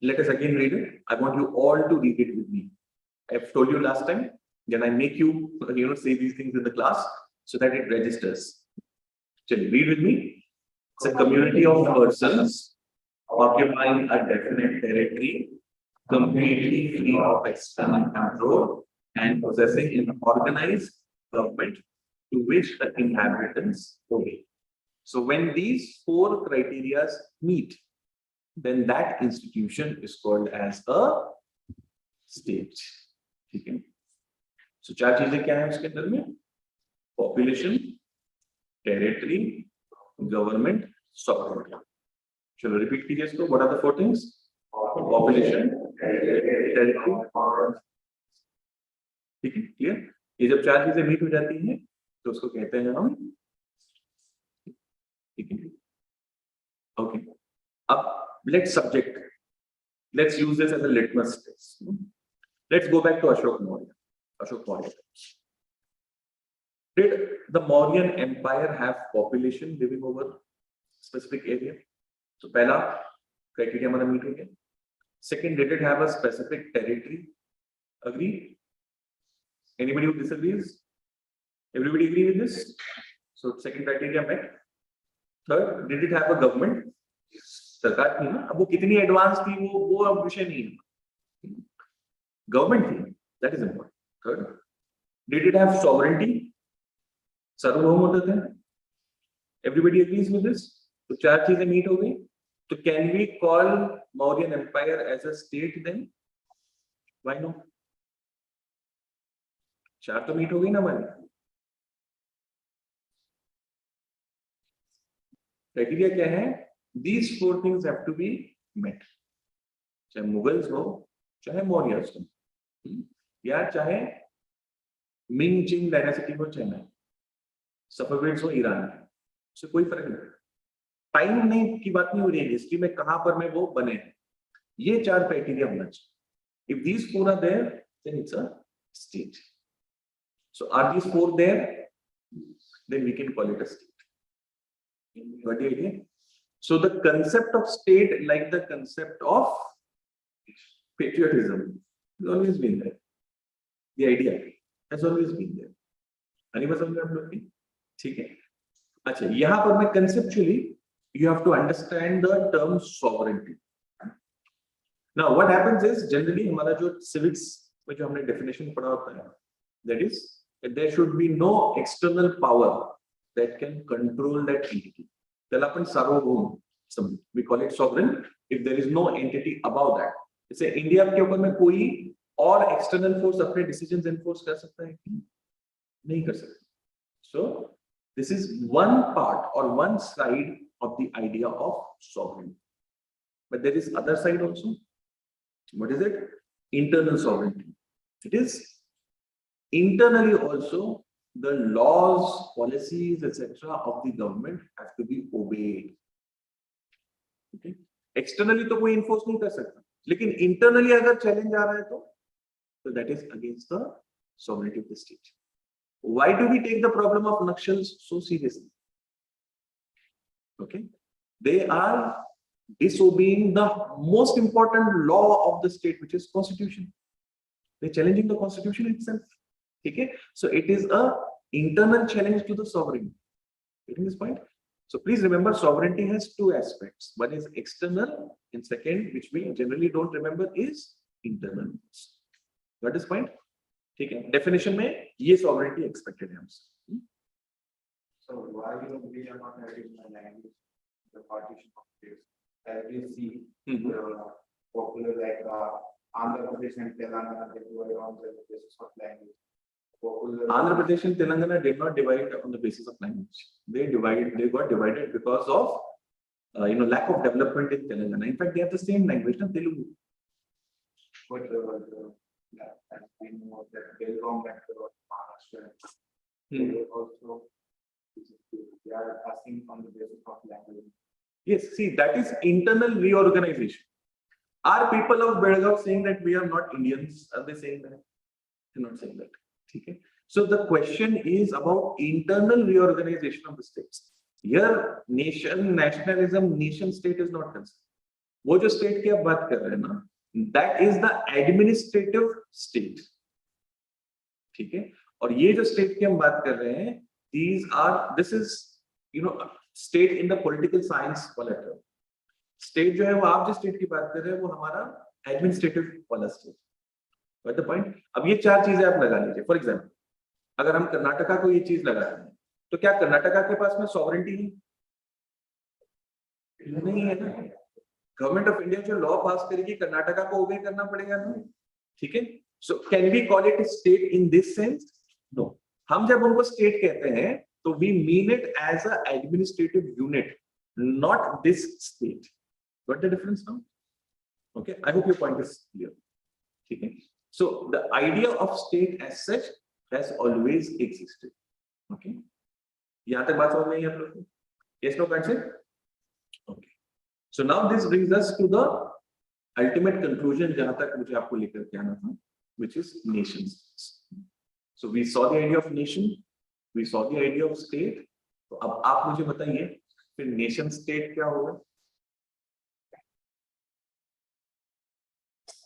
Let us again read it. I want you all to read it with me. I've told you last time, then I make you, say these things in the class so that it registers. Chali, read with me. It's a community of persons occupying a definite territory, completely free of external control and possessing an organized government to which the inhabitants obey. So when these 4 criteria meet, then that institution is called as a state. ठीक है? So 4 चीजें क्या है उसके अंदर में? Population, territory, government, sovereignty. चलो repeat कीजिए इसको. What are the 4 things? Population, territory. ठीक है, क्लियर? ये जब 4 चीजें मीट हो जाती हैं तो उसको कहते हैं हम, ठीक है, ओके. अब let's use this as a litmus test. Let's go back to Ashok Maurya. Did the Mauryan Empire have population living over specific area? So पहला criteria हमारा meet हो गया. Second, did it have a specific territory? Agree? Anybody who disagrees? Everybody agree with this? So second criteria met. Third, did it have a government? सरकार थी ना, अब वो कितनी एडवांस थी वो अब विषय नहीं है. गवर्नमेंट थी, that is important. Third, did it have sovereignty? सार्वभौम होते थे. Everybody agrees with this. तो 4 चीजें मीट हो गई. तो can we call Mauryan empire as a state then? Why no? 4 तो मीट हो गई ना हमारी. क्राइटेरिया क्या है? These 4 things have to be met. चाहे मुगल्स हो, चाहे मौर्यस हो, या चाहे मिंग चिंग डायनेस्टी हो, चाहे सफवीड्स हो ईरान में, उससे कोई फर्क नहीं. टाइम नहीं की बात नहीं हो रही है, हिस्ट्री में कहां पर में वो बने हैं, ये 4 क्राइटेरिया होना चाहिए. If these 4 are there, then it's a state. So are these 4 there? Then we can call it a state. Got the idea? So the concept of state, like the concept of patriotism, has always been there. The idea has always been there. अरे बस समझ आप लोग की ठीक है. अच्छा, यहाँ पर मैं conceptually you have to understand the term sovereignty. Now what happens is generally हमारा जो civics में जो हमने definition पढ़ा होता है, that is that there should be no external power that can control that entity. त्याला आपण सार्वभौम समझ, we call it sovereign if there is no entity above that. जैसे इंडिया के ऊपर में कोई और external force अपने decisions enforce कर सकता है कि नहीं कर सकता. So this is one part or one side of the idea of sovereignty. But there is other side also. What is it? Internal sovereignty. It is internally also the laws, policies, etc. of the government have to be obeyed. Okay. Externally तो कोई enforce नहीं कर सकता, लेकिन internally अगर challenge आ रहा है तो that is against the sovereignty of the state. Why do we take the problem of Nakshals so seriously? Okay, they are disobeying the most important law of the state, which is constitution. They're challenging the constitution itself. Okay, so it is a internal challenge to the sovereignty. Getting this point? So please remember, sovereignty has 2 aspects. One is external, and second, which we generally don't remember, is internal. Got this point? ठीक है, definition में ये sovereignty expected है हमसे. So why we are not having a language, the partition of states, as we see the popular like Andhra Pradesh and Telangana, they were on the basis of language. Andhra Pradesh and Telangana did not divide on the basis of language. They got divided because of lack of development in Telangana. In fact, they have the same language, Telugu. But as we know that they belong back to Maharashtra. They also they are asking on the basis of language. Yes, see, that is internal reorganization. Are people of Belgaum saying that we are not Indians? Are they saying that? They're not saying that. Okay. So the question is about internal reorganization of the states. Here, nation, nationalism, nation state is not concerned. वो जो state की आप बात कर रहे हैं ना, that is the administrative state. ठीक है, और ये जो state की हम बात कर रहे हैं, this is state in the political science वाला term. State जो है वो आप जो state की बात कर रहे हैं वो हमारा administrative वाला state. Got the point? अब ये 4 चीजें आप लगा लीजिए. For example, अगर हम कर्नाटका को ये चीज लगा रहे हैं, तो क्या कर्नाटका के पास में sovereignty है? नहीं है ना. गवर्नमेंट ऑफ इंडिया जो लॉ पास करेगी कर्नाटका को ओबे करना पड़ेगा ना. ठीक है, so can we call it state in this sense? No. हम जब उनको स्टेट कहते हैं तो we mean it as a administrative unit, not this state. Got the difference now? Okay, I hope your point is clear. ठीक है, so the idea of state as such has always existed. Okay, यहां तक बात समझ में आई आप लोगों को? Yes, no, concept? Okay. So now this brings us to the ultimate conclusion जहां तक मुझे आपको लेकर के आना था, which is nation states. So we saw the idea of nation, we saw the idea of state. तो अब आप मुझे बताइए फिर nation state क्या होगा?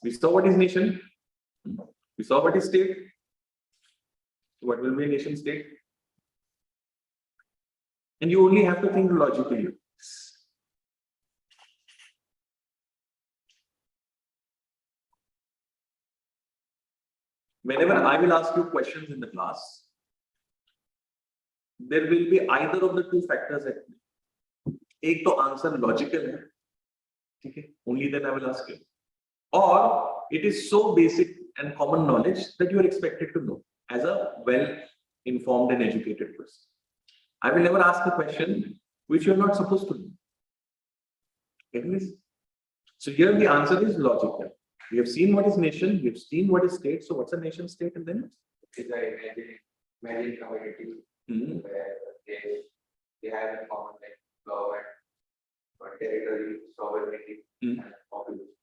We saw what is nation, we saw what is state. So what will be a nation state? And you only have to think logically. Whenever I will ask you questions in the class, there will be either of the 2 factors at play. एक तो answer logical है, ठीक है, only then I will ask you, or it is so basic and common knowledge that you are expected to know as a well informed and educated person. I will never ask a question which you are not supposed to know. Get this? So here the answer is logical. We have seen what is nation, we have seen what is state. So what's a nation state? And then It's a imagine community where they have a common like government, territory, sovereignty, and population.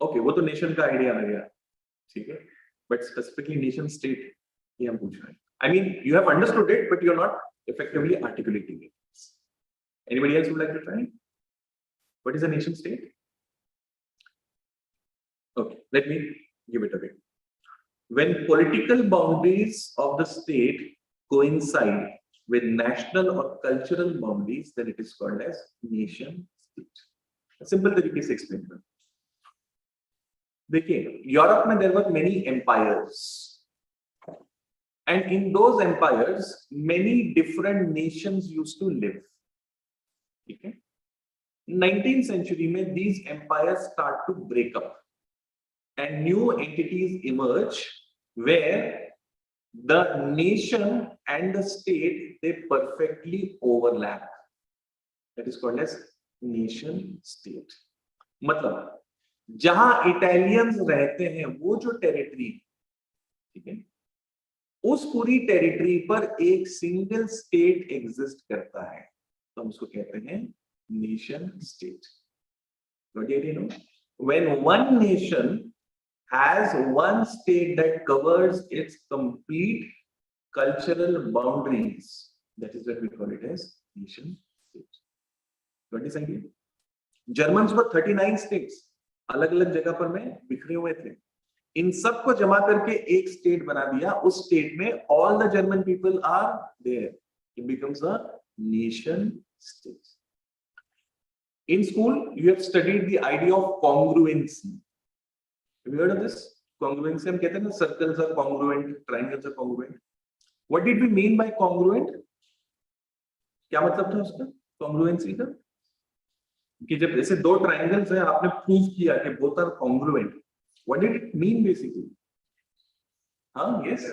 Okay, वो तो nation का idea आ गया, ठीक है, but specifically nation state ये हम पूछ रहे हैं. I mean you have understood it but you are not effectively articulating it. Anybody else would like to try? What is a nation state? Okay, let me give it away. When political boundaries of the state coincide with national or cultural boundaries, then it is called as nation state. Simple तरीके से explain करूँ. देखिए, Europe में there were many empires. And in those empires, many different nations used to live. Okay? 19th century में these empires start to break up, and new entities emerge where the nation and the state they perfectly overlap. That is called as nation state. मतलब जहां Italians रहते हैं वो जो territory, ठीक है, उस पूरी टेरिटरी पर एक सिंगल स्टेट एग्जिस्ट करता है, तो हम उसको कहते हैं nation state. When one nation has one state that covers its complete cultural boundaries, that is what we call it as nation state. 20 Germans पर 39 स्टेट्स अलग अलग जगह पर में बिखरे हुए थे. इन सबको जमा करके एक स्टेट बना दिया. उस स्टेट में all the German people are there. It becomes a nation state. In school you have studied the idea of congruency. Have you heard of this? Congruency हम कहते हैं ना, circles are congruent, triangles are congruent. What did we mean by congruent? क्या मतलब था उसका, congruency का? कि जब जैसे दो ट्रायंगल्स हैं, आपने प्रूव किया कि both are congruent. What did it mean basically? Yes.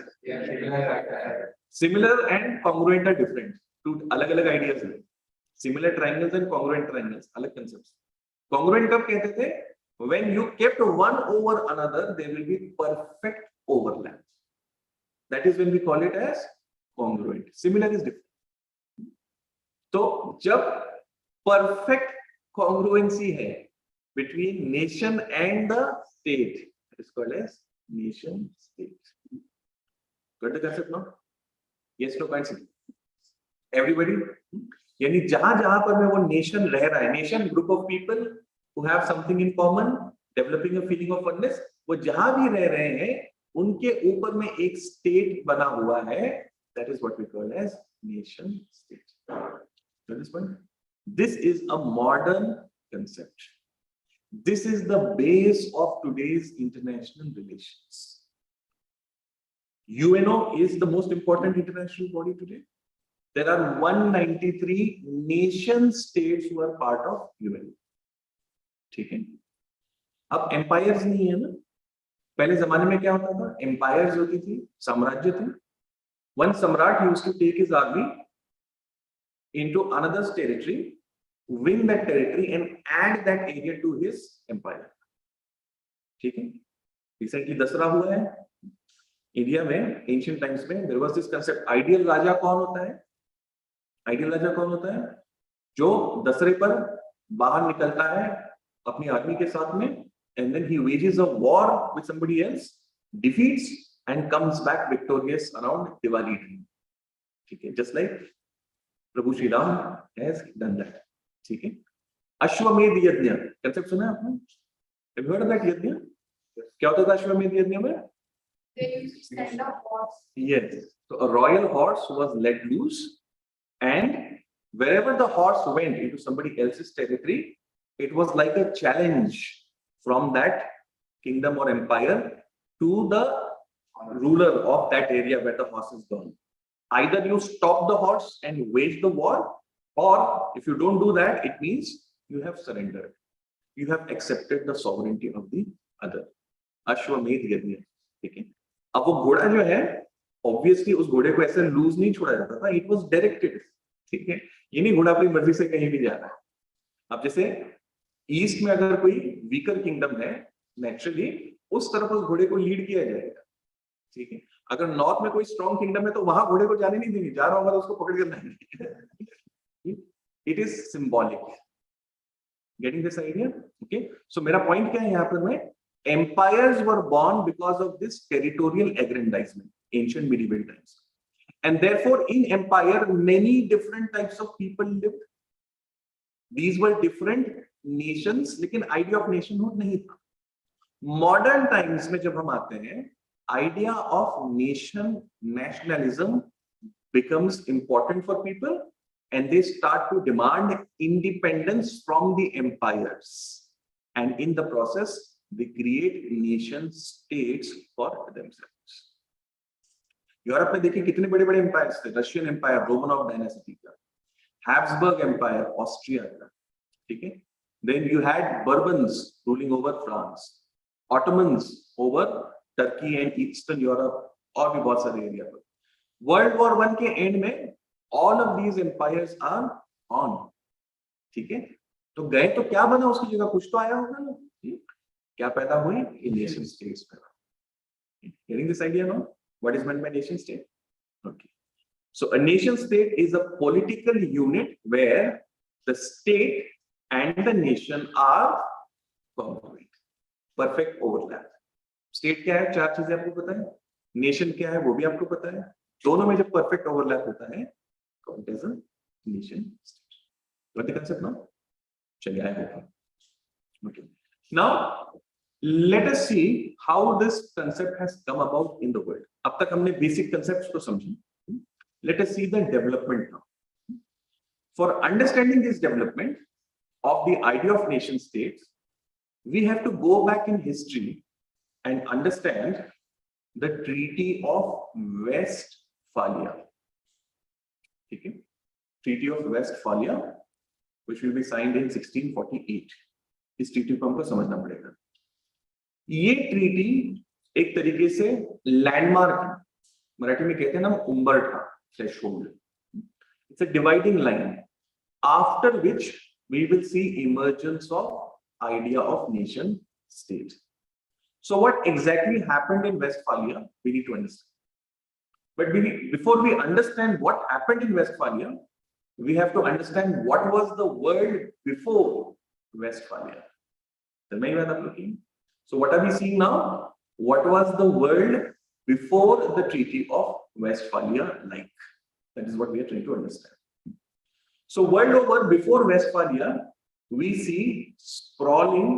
Similar and congruent are different. Two अलग-अलग ideas हैं. Similar triangles and congruent triangles अलग concepts. Congruent कब कहते थे? When you kept one over another, there will be perfect overlap. That is when we call it as congruent. Similar is different. तो जब perfect congruency है between nation and the state, it is called as nation state. Got the concept now? Yes, no, can't see. Everybody? यानी जहां जहां पर में वो nation रह रहा है, nation group of people who have something in common, developing a feeling of oneness, वो जहां भी रह रहे हैं उनके ऊपर में एक स्टेट बना हुआ है. That is what we call as nation state. Got this point? This is a modern concept. This is the base of today's international relations. UNO is the most important international body today. There are 193 nation states who are part of UNO. ठीक है? अब empires नहीं है ना? पहले जमाने में क्या होता था? Empires होती थी, साम्राज्य थे. One samrat used to take his army into another's territory, win that territory and add that area to his empire. ठीक है? Recently दसरा हुआ है इंडिया में. Ancient times में there was this concept. Ideal राजा कौन होता है? Ideal राजा कौन होता है? जो दसरे पर बाहर निकलता है अपनी आर्मी के साथ में, and then he wages a war with somebody else, defeats and comes back victorious around Diwali. ठीक है? Just like Prabhu Shri Ram has done that. ठीक है? अश्वमेध यज्ञ कंसेप्ट सुना है आपने? Have you heard of that यज्ञ? क्या होता था अश्वमेध यज्ञ में? They used to stand up horse. Yes. So a royal horse was let loose, and wherever the horse went into somebody else's territory, it was like a challenge from that kingdom or empire to the ruler of that area where the horse is gone. Either you stop the horse and wage the war, or if you don't do that, it means you have surrendered. You have accepted the sovereignty of the other. अश्वमेध यज्ञ. ठीक है? अब वो घोड़ा जो है, obviously उस घोड़े को ऐसे लूज नहीं छोड़ा जाता था. It was directed. ठीक है? ये नहीं घोड़ा अपनी मर्जी से कहीं भी जा रहा है. अब जैसे ईस्ट में अगर कोई वीकर किंगडम है, नेचुरली उस तरफ उस घोड़े को लीड किया जाएगा. ठीक है? अगर नॉर्थ में कोई स्ट्रॉन्ग किंगडम है तो वहां घोड़े को जाने नहीं देंगे. जा रहा होगा तो उसको पकड़ कर लाएंगे. It is symbolic. Getting this idea? Okay. So मेरा point क्या है यहाँ पर मैं? Empires were born because of this territorial aggrandizement, ancient medieval times. And therefore, in empire, many different types of people lived. These were different nations, लेकिन idea of nationhood नहीं था. Modern times में जब हम आते हैं, idea of nationalism becomes important for people, and they start to demand independence from the empires. And in the process, they create nation states for themselves. Europe में देखिए कितने बड़े बड़े एम्पायर्स थे. Russian empire, Roman of dynasty का, Habsburg empire, Austria का, ठीक है. Then you had Bourbons ruling over France, Ottomans over Turkey and Eastern Europe, और भी बहुत सारे एरिया पर. World War I के एंड में all of these empires are on, ठीक है. तो गए तो क्या बना उसकी जगह? कुछ तो आया होगा ना. क्या पैदा हुई? नेशन स्टेट्स पैदा. Getting this idea now? What is meant by nation state? Okay. So a nation state is a political unit where the state and the nation are congruent. Perfect overlap. State क्या है? चार चीजें आपको पता है. Nation क्या है? वो भी आपको पता है. दोनों में जब perfect overlap होता है, it is a nation state. Got the concept now? चलिए आए होगा. Okay. Now let us see how this concept has come about in the world. अब तक हमने basic concepts को समझी. Let us see the development now. For understanding this development of the idea of nation states, we have to go back in history and understand the Treaty of Westphalia. Okay? Treaty of Westphalia, which will be signed in 1648. इस treaty को हमको समझना पड़ेगा. ये treaty एक तरीके से landmark, Marathi में कहते हैं ना उंबरठा, threshold. It's a dividing line after which we will see emergence of idea of nation state. So what exactly happened in Westphalia we need to understand. But before we understand what happened in Westphalia, we have to understand what was the world before Westphalia. समझ में आता है? So what are we seeing now? What was the world before the Treaty of Westphalia like? That is what we are trying to understand. So world over, before Westphalia, we see sprawling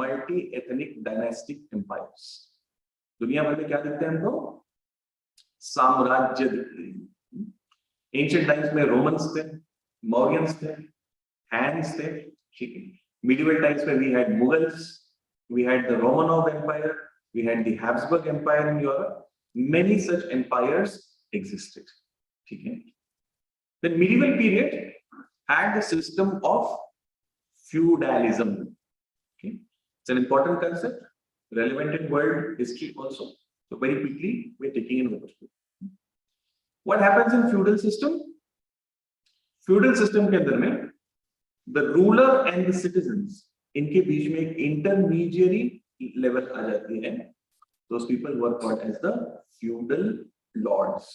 multi-ethnic dynastic empires. दुनिया भर में क्या दिखते हैं हमको? साम्राज्य दिखते हैं. Ancient times में Romans थे, Mauryans थे, Hans थे, ठीक है. Medieval times में we had Mughals. We had the Romanov Empire, we had the Habsburg Empire in Europe. Many such empires existed. Okay. The medieval period had the system of feudalism. Okay. It's an important concept, relevant in world history also. So very quickly, we're taking an overview. What happens in feudal system? Feudal system के अंदर में the ruler and the citizens, इनके बीच में एक intermediary level आ जाती है. Those people were called as the feudal lords.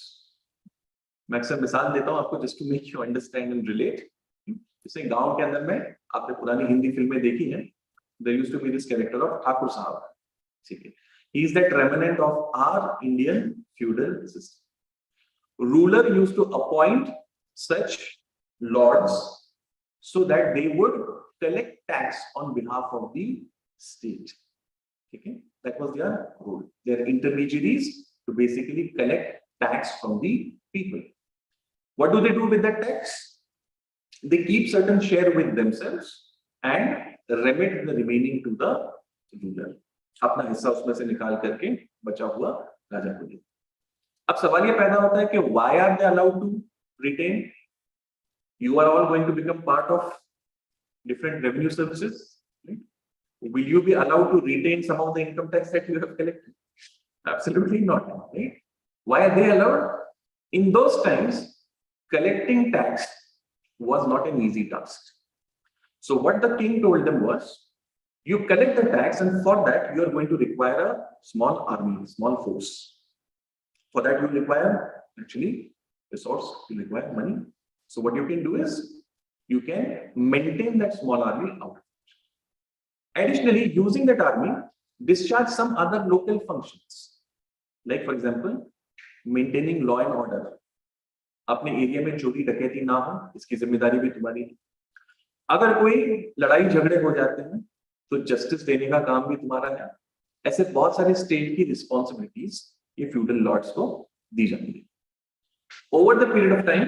मैं अक्सर मिसाल देता हूं आपको just to make you understand and relate. जैसे गांव के अंदर में आपने पुरानी हिंदी फिल्में देखी हैं. There used to be this character of Thakur साहब. ठीक है. He is that remnant of our Indian feudal system. Ruler used to appoint such lords so that they would collect tax on behalf of the state. Okay, that was their role. They are intermediaries to basically collect tax from the people. What do they do with that tax? They keep certain share with themselves and remit the remaining to the ruler. अपना हिस्सा उसमें से निकाल करके बचा हुआ राजा को दे. अब सवाल ये पैदा होता है कि why are they allowed to retain? You are all going to become part of different revenue services, right? Will you be allowed to retain some of the income tax that you have collected? Absolutely not, right? Why are they allowed? In those times, collecting tax was not an easy task. So what the king told them was, you collect the tax, and for that you are going to require a small army, small force. For that you require actually resource, you require money. So what you can do is, you can maintain that small army out. Additionally, using that army, discharge some other local functions. Like for example, maintaining law and order. अपने area में चोरी डकैती ना हो, इसकी जिम्मेदारी भी तुम्हारी है. अगर कोई लड़ाई झगड़े हो जाते हैं तो जस्टिस देने का काम भी तुम्हारा है. ऐसे बहुत सारे स्टेट की रिस्पॉन्सिबिलिटीज ये फ्यूडल लॉर्ड्स को दी जाती है. Over the period of time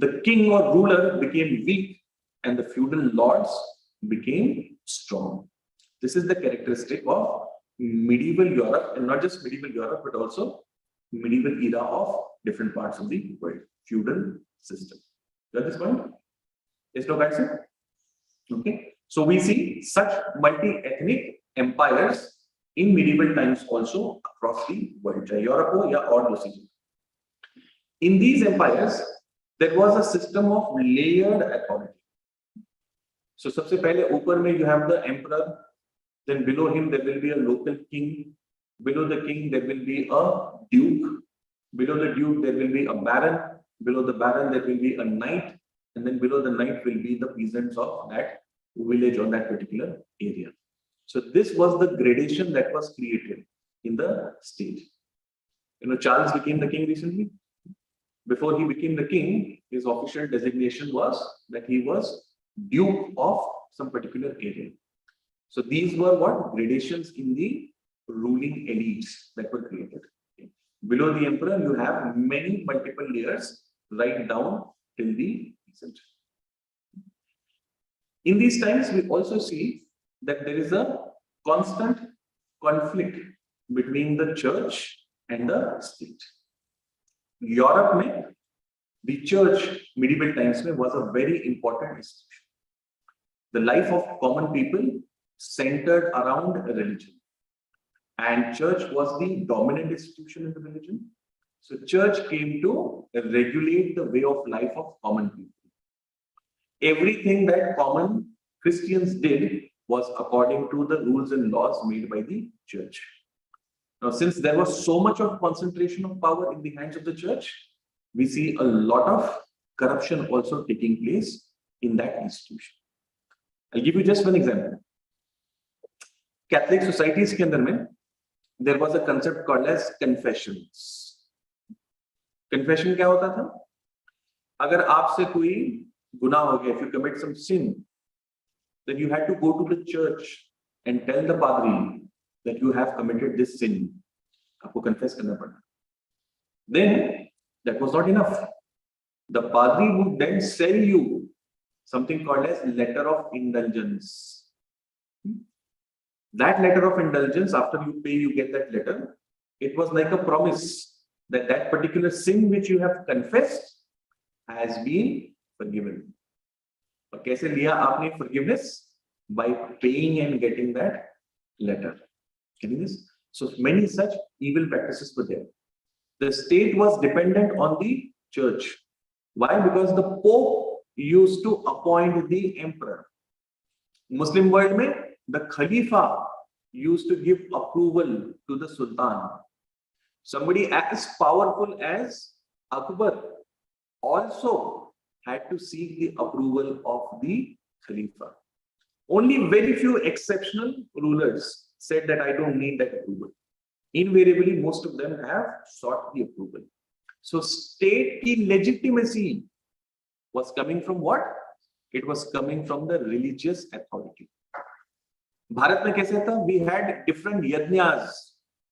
the king और ruler became weak and the feudal lords became strong. This is the characteristic of medieval Europe, and not just medieval Europe but also medieval era of different parts of the world. Feudal system. Got this point? Yes, no, guys? Okay. So we see such multi-ethnic empires in medieval times also across the world. Europe or yeah, or Russia. In these empires, there was a system of layered authority. So सबसे पहले ऊपर में you have the emperor, then below him there will be a local king, below the king there will be a duke, below the duke there will be a baron, below the baron there will be a knight, and then below the knight will be the peasants of that village or that particular area. So this was the gradation that was created in the state. You know, Charles became the king recently. Before he became the king, his official designation was that he was Duke of some particular area. So these were what gradations in the ruling elites that were created. Okay. Below the emperor, you have many multiple layers right down till the peasant. In these times, we also see that there is a constant conflict between the church and the state. Europe में the church medieval times में was a very important institution. The life of common people centered around religion, and church was the dominant institution in the religion. So church came to regulate the way of life of common people. Everything that common Christians did was according to the rules and laws made by the church. Now, since there was so much of concentration of power in the hands of the church, we see a lot of corruption also taking place in that institution. I'll give you just one example. Catholic societies के अंदर में there was a concept called as confessions. Confession क्या होता था? अगर आपसे कोई गुनाह हो गया, if you commit some sin, then you had to go to the church and tell the padri that you have committed this sin. आपको confess करना पड़ा. Then that was not enough. The padri would then sell you something called as letter of indulgence. That letter of indulgence, after you pay, you get that letter. It was like a promise that that particular sin which you have confessed has been forgiven. और कैसे लिया आपने forgiveness? By paying and getting that letter. Getting this? So many such evil practices were there. The state was dependent on the church. Why? Because the Pope used to appoint the emperor. Muslim world mein, the Khalifa used to give approval to the Sultan. Somebody as powerful as Akbar also had to seek the approval of the Khalifa. Only very few exceptional rulers said that I don't need that approval. Invariably, most of them have sought the approval. So state ki legitimacy was coming from what? It was coming from the religious authority. Bharat mein kaise tha? We had different yajnas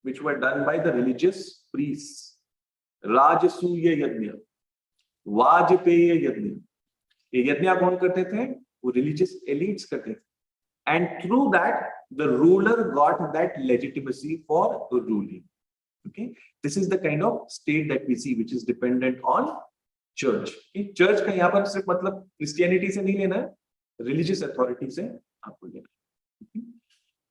which were done by the religious priests. Rajasuya yajna, Vajpeya yajna. ये यज्ञ कौन करते थे? वो religious elites करते थे. And through that, the ruler got that legitimacy for ruling. Okay, this is the kind of state that we see, which is dependent on church. Okay? Church का यहाँ पर सिर्फ मतलब Christianity से नहीं लेना है, religious authority से आपको लेना है. Okay?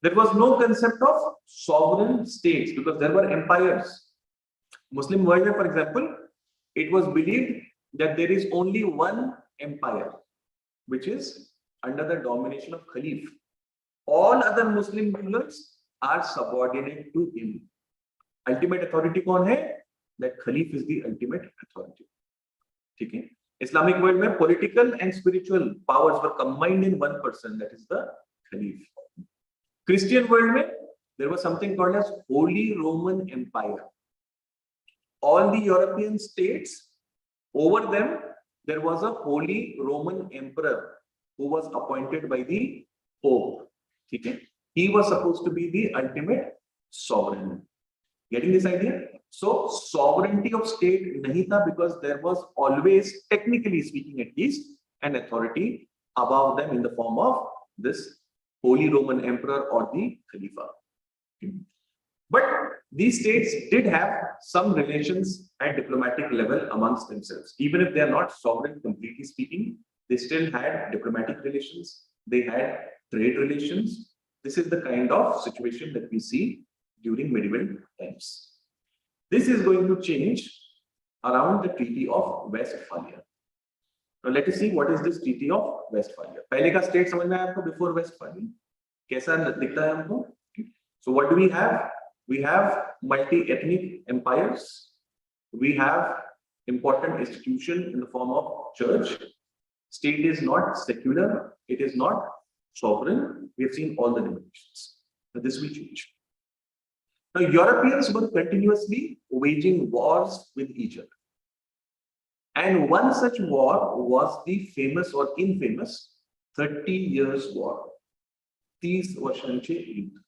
There was no concept of sovereign states because there were empires. Muslim world, for example, it was believed that there is only one empire, which is under the domination of Khalif. All other Muslim rulers are subordinate to him. Ultimate authority कौन है? That Khalif is the ultimate authority. ठीक है? Islamic world में political and spiritual powers were combined in one person, that is the Khalif. Christian world में there was something called as Holy Roman Empire. All the European states, over them, there was a Holy Roman Emperor who was appointed by the Pope. Okay? He was supposed to be the ultimate sovereign. Getting this idea? So, sovereignty of state nahi tha because there was always, technically speaking at least, an authority above them in the form of this Holy Roman Emperor or the Khalifa. But these states did have some relations at diplomatic level amongst themselves. Even if they are not sovereign, completely speaking, they still had diplomatic relations. They had trade relations. This is the kind of situation that we see during medieval times. This is going to change around the Treaty of Westphalia. Now let us see what is this Treaty of Westphalia. पहले का state समझ में आया आपको before Westphalia? कैसा दिखता है हमको? So what do we have? We have multi-ethnic empires. We have important institution in the form of church. State is not secular. It is not sovereign. We have seen all the limitations. Now this will change. Now Europeans were continuously waging wars with each other. And one such war was the famous or infamous 30 Years' War. 30 वर्षांचे युद्ध.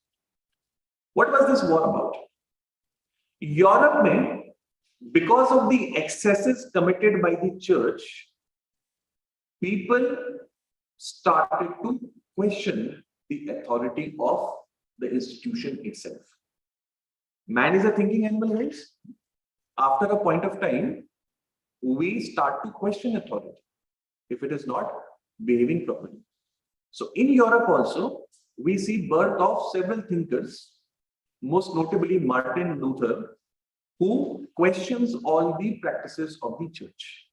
What was this war about? Europe में, because of the excesses committed by the church, people started to question the authority of the institution itself. Man is a thinking animal, guys. After a point of time, we start to question authority if it is not behaving properly. So in Europe also, we see birth of several thinkers, most notably Martin Luther, who questions all the practices of the church.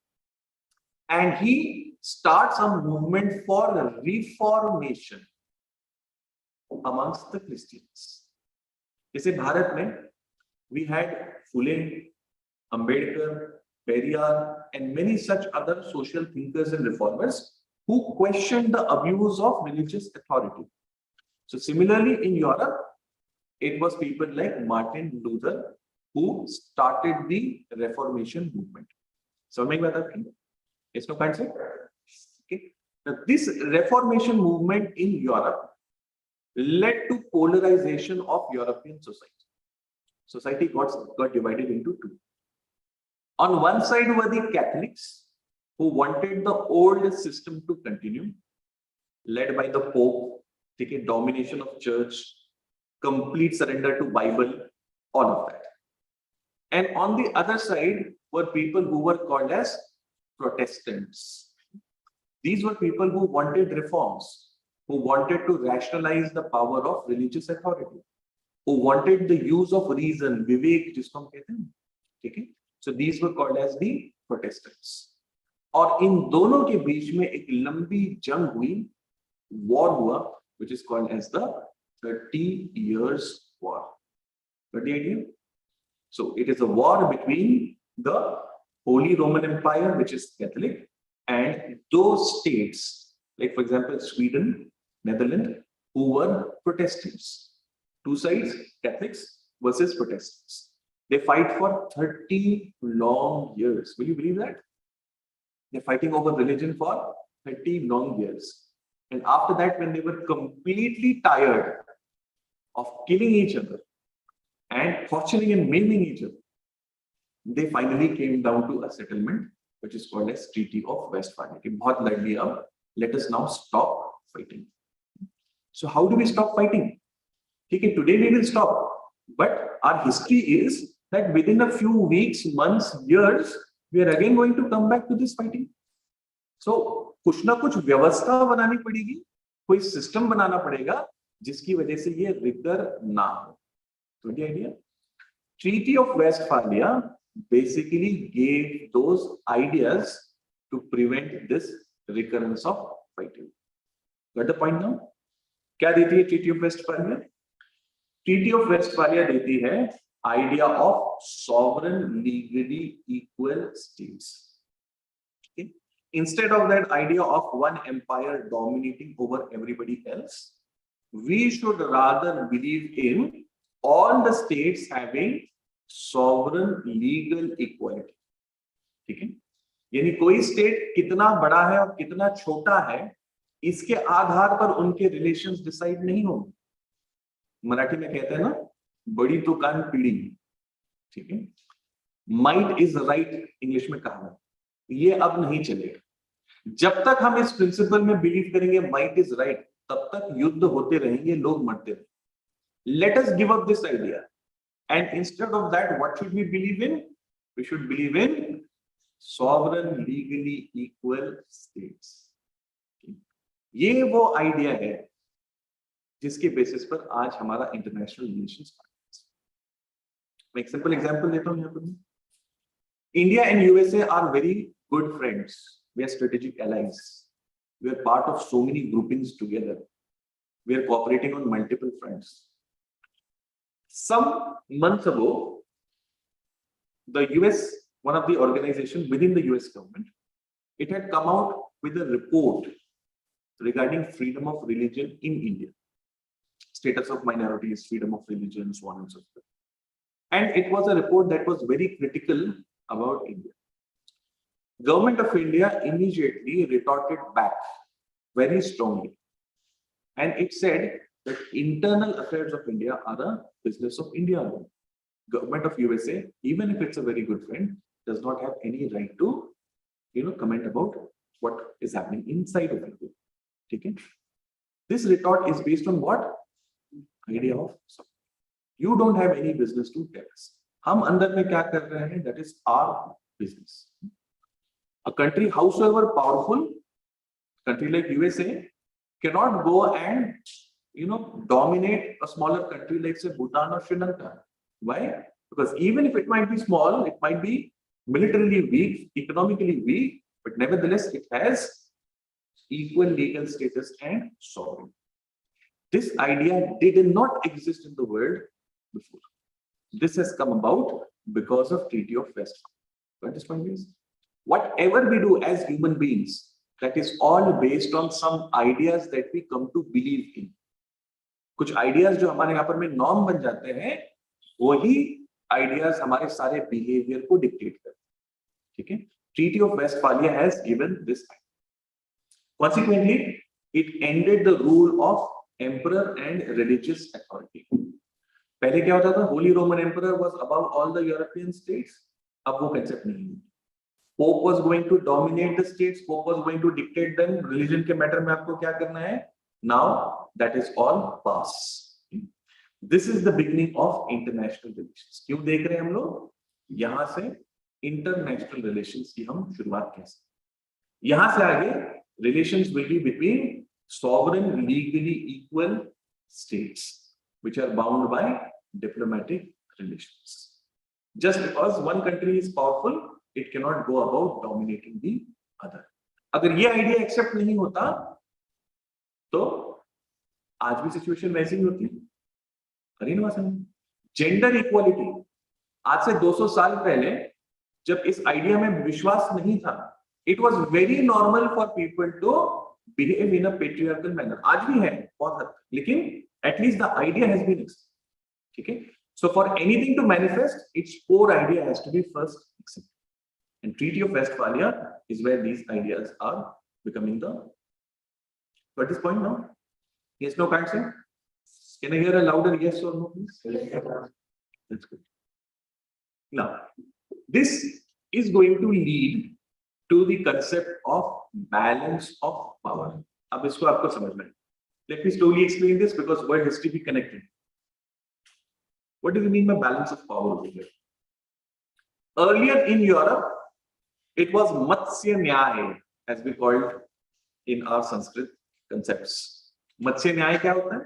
And he starts a movement for reformation amongst the Christians. जैसे भारत में we had Phule, Ambedkar, Periyar, and many such other social thinkers and reformers who questioned the abuse of religious authority. So similarly in Europe, it was people like Martin Luther who started the Reformation movement. So make that it's no concept. Okay. Now this Reformation movement in Europe led to polarization of European society. Society got divided into two. On one side were the Catholics who wanted the old system to continue, led by the Pope, taking domination of church, complete surrender to Bible, all of that. And on the other side were people who were called as Protestants. These were people who wanted reforms, who wanted to rationalize the power of religious authority, who wanted the use of reason, vivek, जिसको हम कहते हैं, ठीक है? So these were called as the Protestants. और इन दोनों के बीच में एक लंबी जंग हुई, war हुआ, which is called as the 30 Years' War. Got the idea? So it is a war between the Holy Roman Empire, which is Catholic, and those states, like for example, Sweden, Netherlands, who were Protestants. Two sides, Catholics versus Protestants. They fight for 30 long years. Will you believe that? They're fighting over religion for 30 long years. And after that, when they were completely tired of killing each other and torturing and maiming each other, they finally came down to a settlement, which is called as Treaty of Westphalia. Let us now stop fighting. So how do we stop fighting? Okay, today we will stop. But our history is that within a few weeks, months, years, we are again going to come back to this fighting. So कुछ ना कुछ व्यवस्था बनानी पड़ेगी, कोई system बनाना पड़ेगा जिसकी वजह से ये रिकर ना हो. So the idea, Treaty of Westphalia basically gave those ideas to prevent this recurrence of fighting. Got the point now? क्या देती है Treaty of Westphalia? Treaty of Westphalia देती है idea of sovereign legally equal states. Instead of that idea of one empire dominating over everybody else, we should rather believe in all the states having sovereign legal equality. ठीक है, यानी कोई state कितना बड़ा है और कितना छोटा है इसके आधार पर उनके रिलेशंस डिसाइड नहीं होंगे। मराठी में कहते हैं ना, बड़ी तो कान पीड़ी, ठीक है, माइट इज राइट इंग्लिश में कहा, ये अब नहीं चलेगा। जब तक हम इस प्रिंसिपल में बिलीव करेंगे माइट इज राइट, तब तक युद्ध होते रहेंगे, लोग मरते रहेंगे। Let us give up this idea and instead of that what should we believe in? We should believe in sovereign legally equal states. ये वो आइडिया है जिसके बेसिस पर आज हमारा इंटरनेशनल रिलेशंस। मैं एक सिंपल एग्जांपल देता हूं यहाँ पर। India and USA are very good friends. We are strategic allies. We are part of so many groupings together. We are cooperating on multiple fronts. Some months ago, the US, one of the organizations within the US government, it had come out with a report regarding freedom of religion in India. Status of minorities, freedom of religion, so on and so forth. And it was a report that was very critical about India. Government of India immediately retorted back very strongly, and it said that internal affairs of India are a business of India alone. Government of USA, even if it's a very good friend, does not have any right to, comment about what is happening inside of India. Okay? This retort is based on what? Idea of support. You don't have any business to tell us. हम अंदर में क्या कर रहे हैं? That is our business. A country, howsoever powerful, country like USA cannot go and dominate a smaller country like say Bhutan or Sri Lanka. Why? Because even if it might be small, it might be militarily weak, economically weak, but nevertheless it has equal legal status and sovereignty. This idea did not exist in the world before. This has come about because of Treaty of Westphalia. What this point is? Whatever we do as human beings, that is all based on some ideas that we come to believe in. कुछ ideas जो हमारे यहाँ पर में norm बन जाते हैं, वही ideas हमारे सारे behavior को dictate करते हैं, ठीक है? Treaty of Westphalia has given this. Consequently, it ended the rule of emperor and religious authority. पहले क्या होता था? Holy Roman Emperor was above all the European states. अब वो concept नहीं है। Pope was going to dominate the states. Pope was going to dictate them. Religion के matter में आपको क्या करना है? Now that is all past. This is the beginning of international relations. क्यों देख रहे हैं हम लोग? यहाँ से international relations की हम शुरुआत कैसे? यहाँ से आगे relations will be between sovereign, legally equal states, which are bound by diplomatic relations. Just because one country is powerful, it cannot go about dominating the other. अगर ये आइडिया एक्सेप्ट नहीं होता तो आज भी सिचुएशन वैसी ही होती। जेंडर इक्वालिटी आज से 200 साल पहले जब इस आइडिया में विश्वास नहीं था, it was very normal for people to behave in a patriarchal manner. आज भी है बहुत हद तक, लेकिन at least the idea has been accepted, ठीक है? So for anything to manifest, its core idea has to be first accepted. And Treaty of Westphalia is where these ideas are becoming the. Got this point now? Yes, no, can't say? Can I hear a louder yes or no, please? That's good. Now, this is going to lead to the concept of balance of power. अब इसको आपको समझना है. Let me slowly explain this because word has to be connected. What do you mean by balance of power over here? Earlier in Europe, it was Matsya Nyaya, as we called in our Sanskrit concepts. Matsya Nyaya क्या होता है?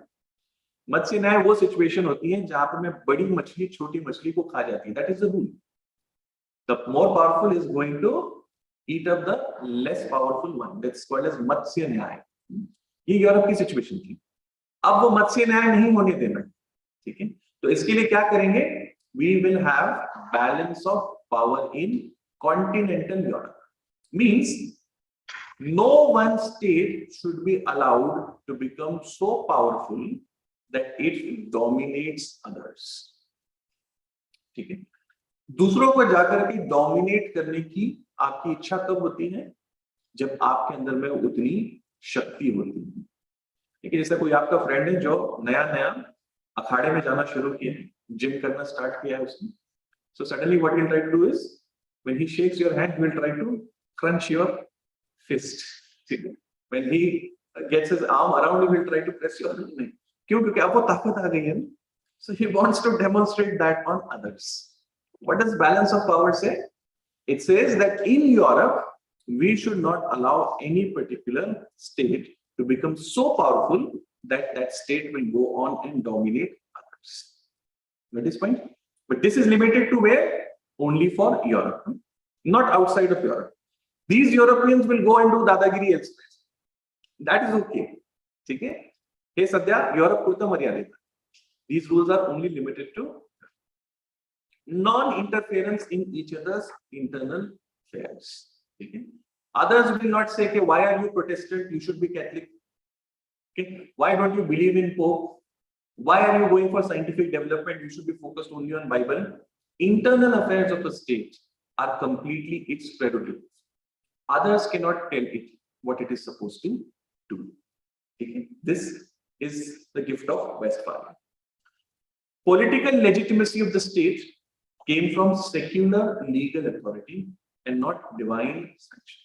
मत्स्य न्याय वो situation होती है जहां पर में बड़ी मछली छोटी मछली को खा जाती है. That is the rule. The more powerful is going to eat up the less powerful one. That's called as मत्स्य न्याय. ये यूरोप की सिचुएशन थी. अब वो मत्स्य न्याय नहीं होने देना, ठीक है? तो इसके लिए क्या करेंगे? We will have balance of power in continental Europe. Means No one state should be allowed to become so powerful that it dominates others. ठीक है, दूसरों को जाकर के डोमिनेट करने की आपकी इच्छा कब होती है? जब आपके अंदर में उतनी शक्ति होती है। ठीक है, जैसे कोई आपका फ्रेंड है जो नया नया अखाड़े में जाना शुरू किया है, जिम करना स्टार्ट किया है उसने, so suddenly what he'll try to do is when he shakes your hand, he will try to crunch your fist. When he gets his arm around you, he will try to press your hand. क्यों? क्योंकि आपको ताकत आ गई है ना, so he wants to demonstrate that on others. What does balance of power say? It says that in Europe we should not allow any particular state to become so powerful that that state will go on and dominate others. That is point. But this is limited to where? Only for Europe, not outside of Europe. These Europeans will go and do dadagiri elsewhere. That is okay. ठीक है? हे सध्या Europe पुरतं मर्यादित. These rules are only limited to non-interference in each other's internal affairs. ठीक है? Others will not say, okay, why are you Protestant? You should be Catholic. Okay? Why don't you believe in Pope? Why are you going for scientific development? You should be focused only on Bible. Internal affairs of a state are completely its prerogative. Others cannot tell it what it is supposed to do. Okay? This is the gift of Westphalia. Political legitimacy of the state came from secular legal authority and not divine sanction.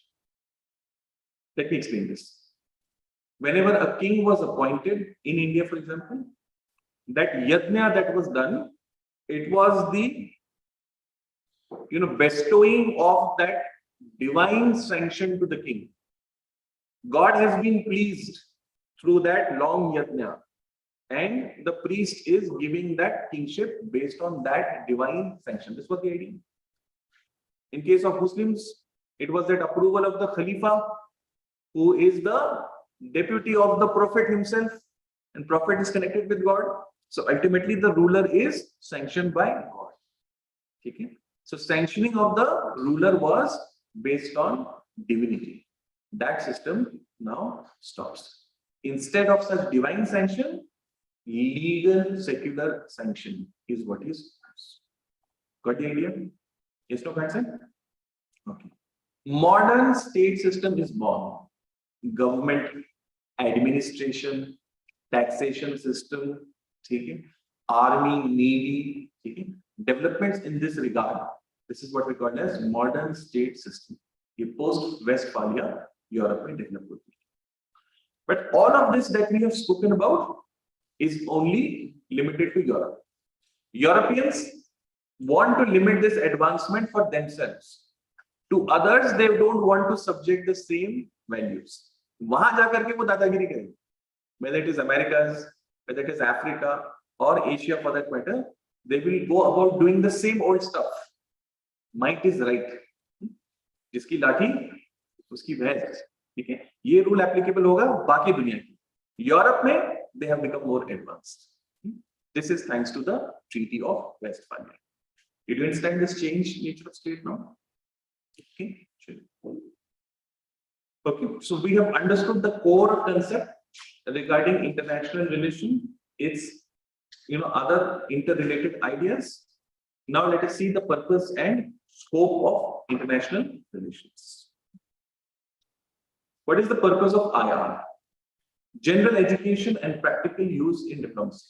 Let me explain this. Whenever a king was appointed in India, for example, that yajna that was done, it was the bestowing of that divine sanction to the king. God has been pleased through that long yajna, and the priest is giving that kingship based on that divine sanction. This was the idea. In case of Muslims, it was that approval of the Khalifa, who is the deputy of the Prophet himself, and Prophet is connected with God. So ultimately, the ruler is sanctioned by God. Okay? So sanctioning of the ruler was based on divinity. That system now stops. Instead of such divine sanction, legal secular sanction is what is used. Got the idea? Yes, no, Patson? Okay. Modern state system is born. Government, administration, taxation system, okay? Army, navy, okay? Developments in this regard. This is what we call as modern state system. A post-Westphalia European development. But all of this that we have spoken about is only limited to Europe. Europeans want to limit this advancement for themselves. To others, they don't want to subject the same values. वहां जाकर के वो दादागिरी करेंगे. Whether it is Americas, whether it is Africa or Asia for that matter, they will go about doing the same old stuff. Might is right. जिसकी लाठी उसकी भैंस. ठीक है, ये रूल एप्लीकेबल होगा बाकी दुनिया की. यूरोप में they have become more advanced. This is thanks to the Treaty of Westphalia. Did you understand this change nature of state now? Okay, sure. Okay, so we have understood the core concept regarding international relation, its other interrelated ideas. Now let us see the purpose and scope of international relations. What is the purpose of IR? General education and practical use in diplomacy.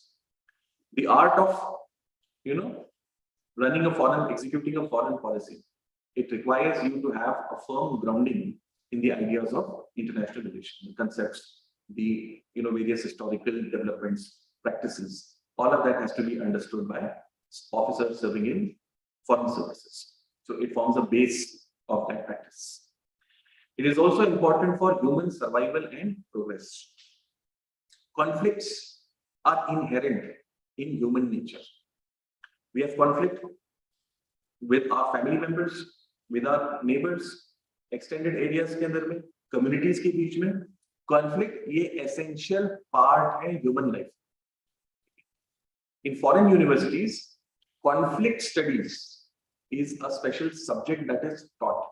The art of running a foreign, executing a foreign policy. It requires you to have a firm grounding in the ideas of international relations, the concepts, the various historical developments, practices. All of that has to be understood by officers serving in foreign services. So it forms a base of that practice. It is also important for human survival and progress. Conflicts are inherent in human nature. We have conflict with our family members, with our neighbors, extended areas के अंदर में, communities के बीच में. Conflict ये essential part है human life. In foreign universities, conflict studies is a special subject that is taught.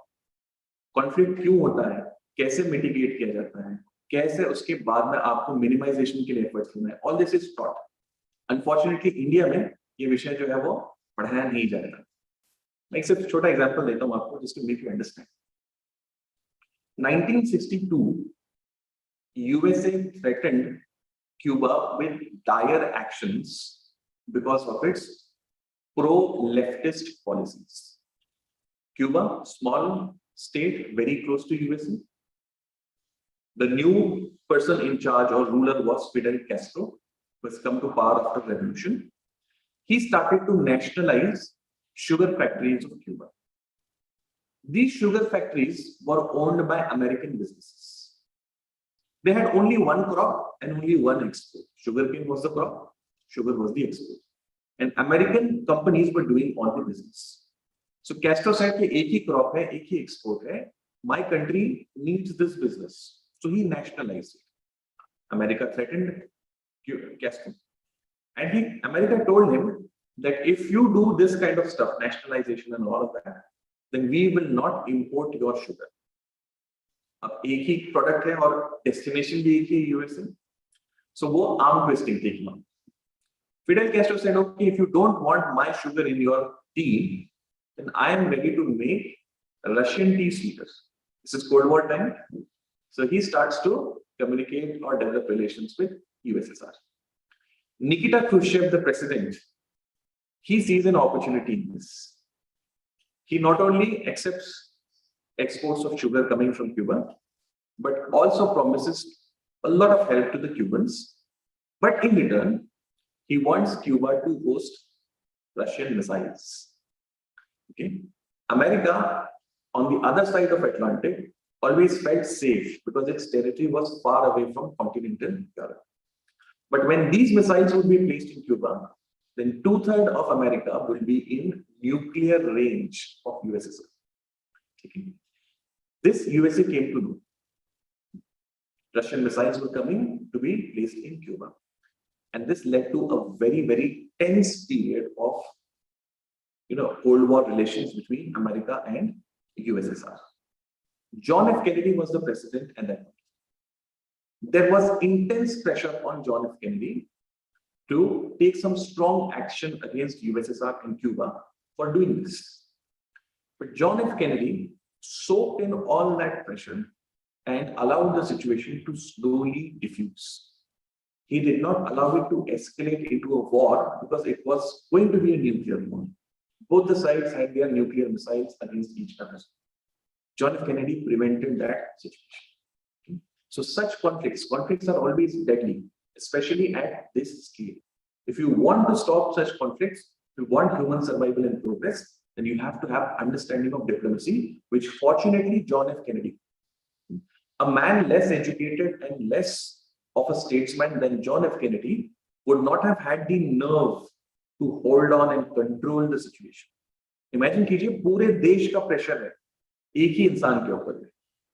Conflict क्यों होता है? कैसे मिटिगेट किया जाता है, कैसे उसके बाद में आपको मिनिमाइजेशन के लिए एफर्ट्स करना है, all this is taught. Unfortunately India में ये विषय जो है वो पढ़ाया नहीं जाता। मैं एक सिर्फ छोटा एग्जांपल देता हूं आपको just to make you understand. 1962 USA threatened Cuba with dire actions because of its pro-leftist policies. Cuba, small state, very close to USA. The new person in charge or ruler was Fidel Castro, who has come to power after revolution. He started to nationalize sugar factories of Cuba. These sugar factories were owned by American businesses. They had only one crop and only one export. Sugarcane was the crop, sugar was the export. And American companies were doing all the business. So Castro said कि एक ही crop है, एक ही export है. My country needs this business. So he nationalized it. America threatened Castro. And America told him that if you do this kind of stuff, nationalization and all of that, then we will not import your sugar. अब एक ही product है और destination भी एक ही USA, सो वो arm twisting थी। Fidel Castro said, okay, if you don't want my sugar in your tea, then I am ready to make Russian tea sweeter. This is Cold War time. So he starts to communicate or develop relations with USSR. Nikita Khrushchev, the president, he sees an opportunity in this. He not only accepts exports of sugar coming from Cuba, but also promises a lot of help to the Cubans. But in return, he wants Cuba to host Russian missiles. Okay, America on the other side of Atlantic always felt safe because its territory was far away from continental Europe. But when these missiles would be placed in Cuba, then 2/3 of America will be in nuclear range of USSR. Okay. This USA came to know. Russian missiles were coming to be placed in Cuba. And this led to a very, very tense period of, Cold War relations between America and USSR. John F. Kennedy was the president at that point. There was intense pressure on John F. Kennedy to take some strong action against USSR and Cuba for doing this. But John F. Kennedy soaked in all that pressure and allowed the situation to slowly diffuse. He did not allow it to escalate into a war because it was going to be a nuclear war. Both the sides had their nuclear missiles against each other. John F. Kennedy prevented that situation. So such conflicts are always deadly, especially at this scale. If you want to stop such conflicts, if you want human survival and progress, then you have to have understanding of diplomacy, which fortunately John F. Kennedy, a man less educated and less of a statesman than John F. Kennedy, would not have had the nerve to hold on and control the situation. Imagine कीजिए पूरे देश का pressure है एक ही इंसान के ऊपर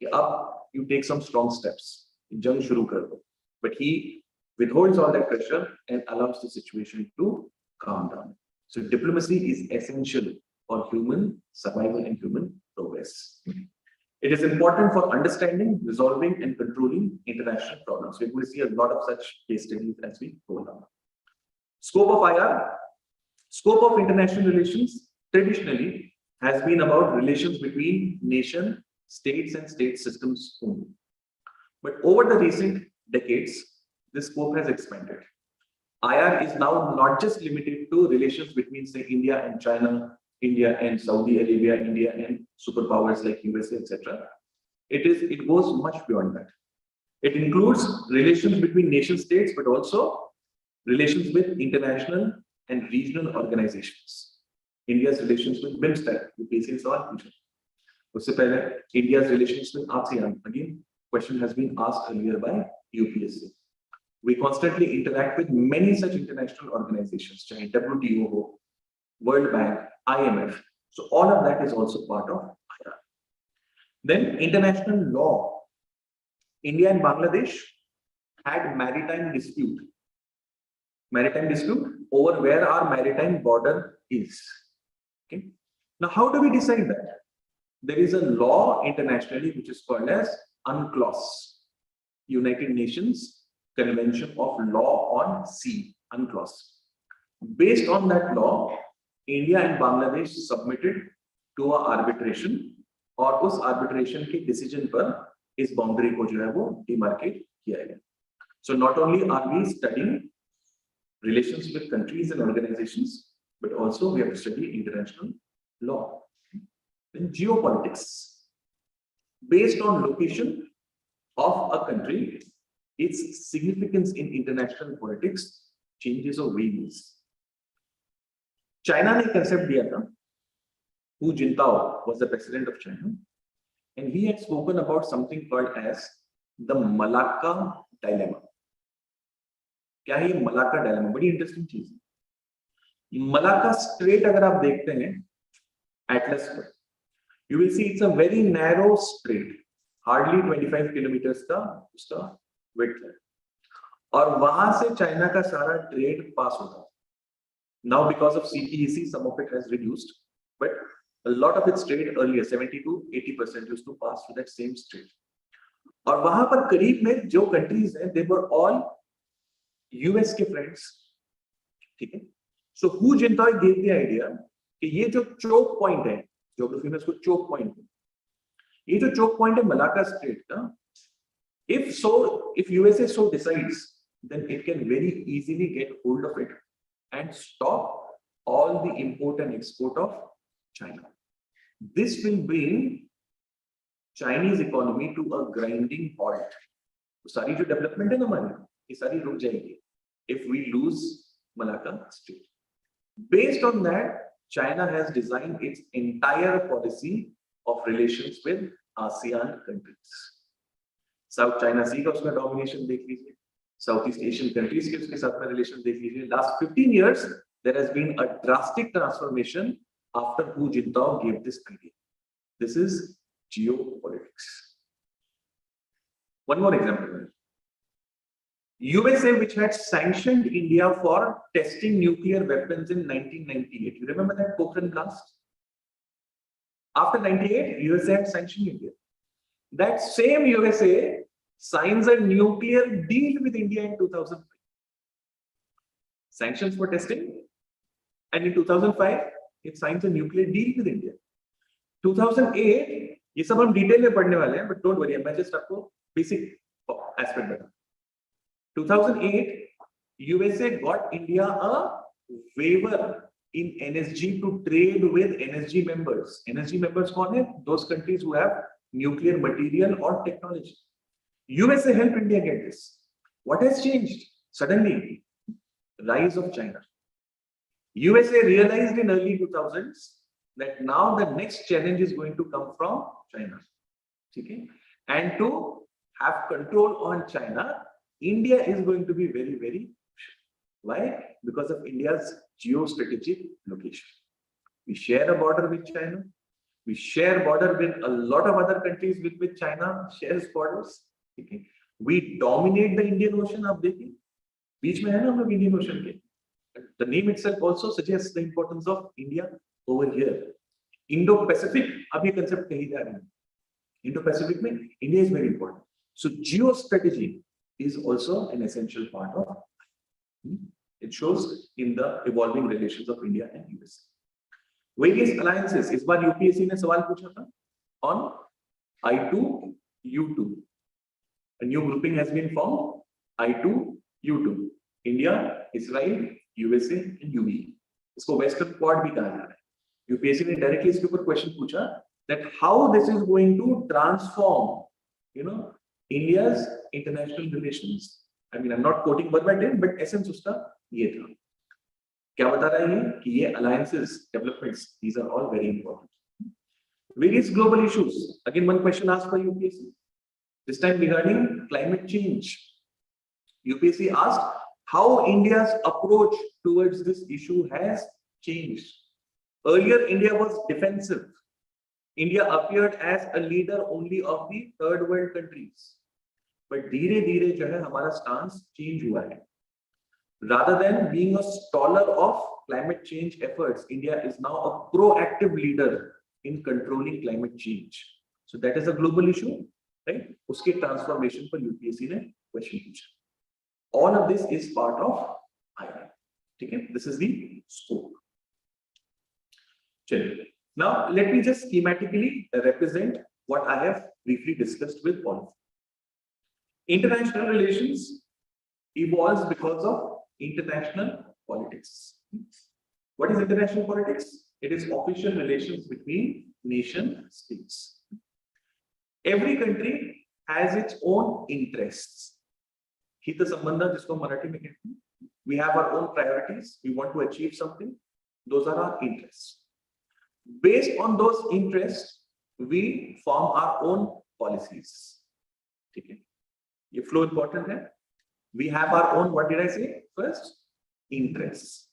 कि अब you take some strong steps, जंग शुरू कर दो, but he withholds all that pressure and allows the situation to calm down. So diplomacy is essential for human survival and human progress. It is important for understanding, resolving, and controlling international problems. We're going to see a lot of such case studies as we go along. Scope of IR, scope of international relations traditionally has been about relations between nation, states, and state systems only. But over the recent decades, this scope has expanded. IR is now not just limited to relations between, say, India and China, India and Saudi Arabia, India and superpowers like USA, etc. It goes much beyond that. It includes relations between nation states, but also relations with international and regional organizations. India's relations with BIMSTEC, UPSC सवाल पूछा. उससे पहले India's relations with ASEAN, again, question has been asked earlier by UPSC. We constantly interact with many such international organizations, चाहे WTO हो, World Bank, IMF. So all of that is also part of IR. Then international law. India and Bangladesh had maritime dispute over where our maritime border is. Okay. Now, how do we decide that? There is a law internationally which is called as UNCLOS, United Nations Convention of Law on Sea, UNCLOS. Based on that law, India and Bangladesh submitted to a arbitration और उस arbitration के decision पर इस boundary को जो है वो demarcate किया गया. So not only are we studying relations with countries and organizations, but also we have to study international law. Then geopolitics. Based on location of a country, its significance in international politics changes or varies. China ने concept दिया था. Hu Jintao was the president of China, and he had spoken about something called as the Malacca dilemma. क्या है ये Malacca dilemma? बड़ी interesting चीज है. Malacca Strait अगर आप देखते हैं Atlas पर, you will see it's a very narrow strait, hardly 25 kilometers का उसका width है, और वहां से चाइना का सारा ट्रेड पास होता है. Now because of CPEC, some of it has reduced, but a lot of its trade earlier 70 to 80% used to pass through that same strait. और वहां पर करीब में जो countries हैं, they were all US के friends, ठीक है. So Hu Jintao gave the idea कि ये जो choke point है, geography में इसको choke point है, ये जो choke point है Malacca Strait का, if USA so decides, then it can very easily get hold of it and stop all the import and export of China. This will bring Chinese economy to a grinding halt. तो सारी जो development है ना हमारी, ये सारी रुक जाएगी if we lose Malacca Strait. Based on that, China has designed its entire policy of relations with ASEAN countries. South China Sea का उसका domination देख लीजिए, Southeast Asian countries के उसके साथ में relation देख लीजिए. Last 15 years, there has been a drastic transformation after Hu Jintao gave this idea. This is geopolitics. One more example. USA, which had sanctioned India for testing nuclear weapons in 1998. You remember that Pokhran blast? After 98, USA had sanctioned India. That same USA signs a nuclear deal with India in 2005. Sanctions for testing, and in 2005, it signs a nuclear deal with India. 2008, ये सब हम detail में पढ़ने वाले हैं, but don't worry, मैं just आपको basic aspect बता. 2008, USA got India a waiver in NSG to trade with NSG members. NSG members कौन है? Those countries who have nuclear material or technology. USA helped India get this. What has changed? Suddenly, rise of China. USA realized in early 2000s that now the next challenge is going to come from China. Okay? And to have control on China, India is going to be very, very. Why? Because of India's geostrategic location. We share a border with China. We share border with a lot of other countries with which China shares borders. Okay. We dominate the Indian Ocean. आप देखिए, बीच में है ना हम लोग Indian Ocean के. The name itself also suggests the importance of India over here. Indo-Pacific, अब ये concept कहीं जा रहे हैं. Indo-Pacific में India is very important. So geostrategy is also an essential part of. It shows in the evolving relations of India and USA. Various alliances. इस बार UPSC ने सवाल पूछा था on I2, U2. A new grouping has been formed. I2, U2. India, Israel, USA and UAE. इसको Western Quad भी कहा जा रहा है. UPSC ने directly इसके ऊपर question पूछा that how this is going to transform, India's international relations. I mean, I'm not quoting verbatim, but essence उसका ये था. क्या बता रहा है ये कि ये alliances, developments, these are all very important. Various global issues. Again, one question asked by UPSC. This time regarding climate change. UPSC asked how India's approach towards this issue has changed. Earlier, India was defensive. India appeared as a leader only of the third world countries. But धीरे-धीरे जो है हमारा stance change हुआ है. Rather than being a staller of climate change efforts, India is now a proactive leader in controlling climate change. So that is a global issue. right? उसके transformation पर UPSC ने question पूछा. All of this is part of IR. ठीक है, this is the scope. चलिए, now let me just schematically represent what I have briefly discussed with all of you. International relations evolves because of international politics. What is international politics? It is official relations between nation states. Every country has its own interests. हित संबंध जिसको मराठी में कहते हैं. We have our own priorities. We want to achieve something. Those are our interests. Based on those interests, we form our own policies. ठीक है, ये flow important है. We have our own, what did I say first? Interests.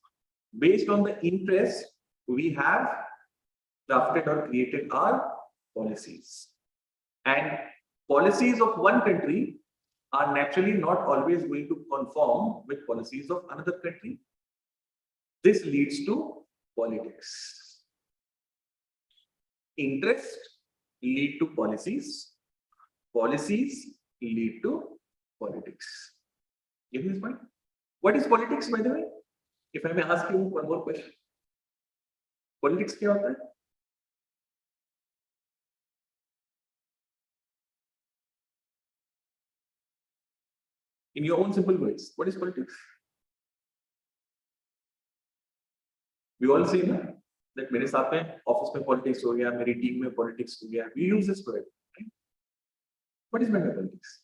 Based on the interests, we have drafted or created our policies. And policies of one country are naturally not always going to conform with policies of another country. This leads to politics. Interests lead to policies. Policies lead to politics. Give me this point. What is politics, by the way? If I may ask you one more question. Politics क्या होता है? In your own simple words, what is politics? We all say that मेरे साथ में office में politics हो गया, मेरी टीम में पॉलिटिक्स हो गया. We use this word, right? What is meant by politics?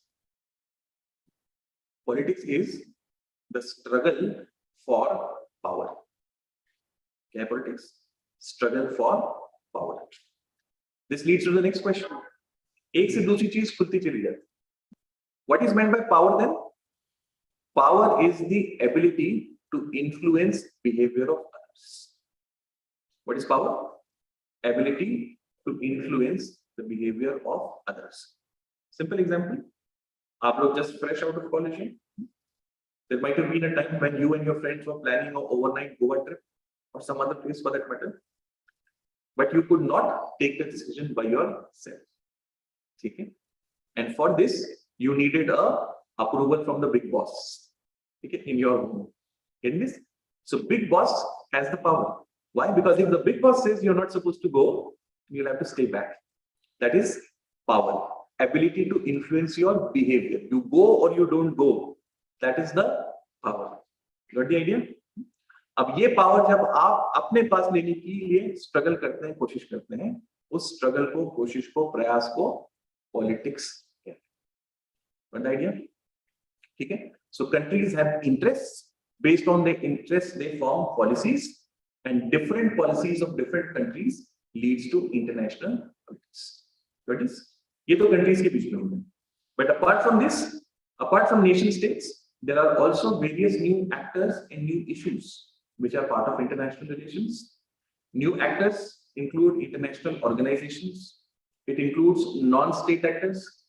Politics is the struggle for power. क्या है politics? Struggle for power. This leads to the next question. एक से दूसरी चीज खुलती चली जाती. What is meant by power then? Power is the ability to influence behavior of others. What is power? Ability to influence the behavior of others. Simple example. आप लोग just fresh out of college. There might have been a time when you and your friends were planning an overnight Goa trip or some other place for that matter, but you could not take the decision by yourself. Okay? And for this, you needed a approval from the big boss. Okay? In your home. Get this? So big boss has the power. Why? Because if the big boss says you're not supposed to go, you'll have to stay back. That is power. Ability to influence your behavior. You go or you don't go. That is the power. Got the idea? अब ये power जब आप अपने पास लेने के लिए struggle करते हैं, कोशिश करते हैं, उस स्ट्रगल को, कोशिश को, प्रयास को पॉलिटिक्स कहते हैं. Got the idea? ठीक है? So countries have interests. Based on their interests, they form policies, and different policies of different countries leads to international politics. Got this? ये तो countries के बीच में होते हैं. But apart from this, apart from nation states, there are also various new actors and new issues which are part of international relations. New actors include international organizations. It includes non-state actors.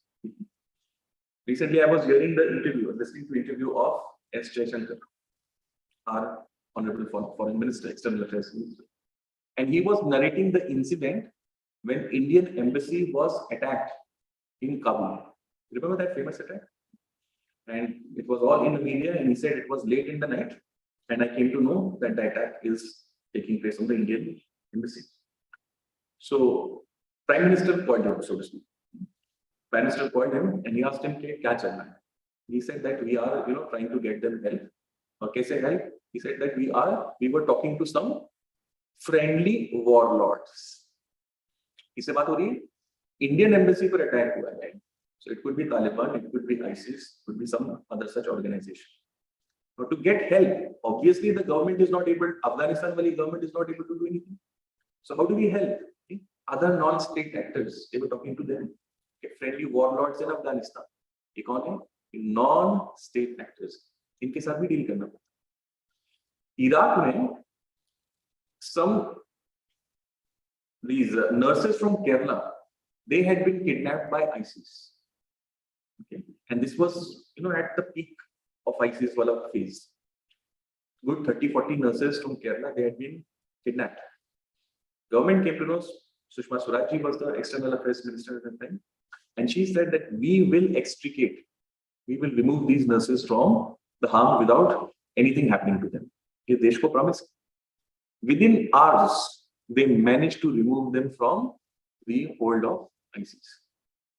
Recently, I was hearing the interview, listening to interview of S. Jaishankar, our Honorable Foreign Minister, External Affairs Minister, and he was narrating the incident when Indian embassy was attacked in Kabul. Remember that famous attack? And it was all in the media, and he said it was late in the night, and I came to know that the attack is taking place on the Indian embassy. So, Prime Minister called him, so to speak. Prime Minister called him and he asked him, "Kya chal raha hai?" He said that we are, trying to get them help. Or kaise help? He said that we were talking to some friendly warlords. इससे बात हो रही है, Indian embassy पर attack हुआ है. So it could be Taliban, it could be ISIS, it could be some other such organization. But to get help, obviously the government is not able, Afghanistan wali government is not able to do anything. So how do we help? Other non-state actors, they were talking to them. Okay, friendly warlords in Afghanistan. ये कौन है? Non-state actors. इनके साथ भी deal करना पड़ता है. Iraq में these nurses from Kerala, they had been kidnapped by ISIS. Okay, and this was at the peak of ISIS wala phase. Good 30-40 nurses from Kerala, they had been kidnapped. Government came to know. Sushma Swaraj ji was the External Affairs Minister at that time. And she said that we will extricate, we will remove these nurses from the harm without anything happening to them. Ye desh ko promise. Within hours, they managed to remove them from the hold of ISIS.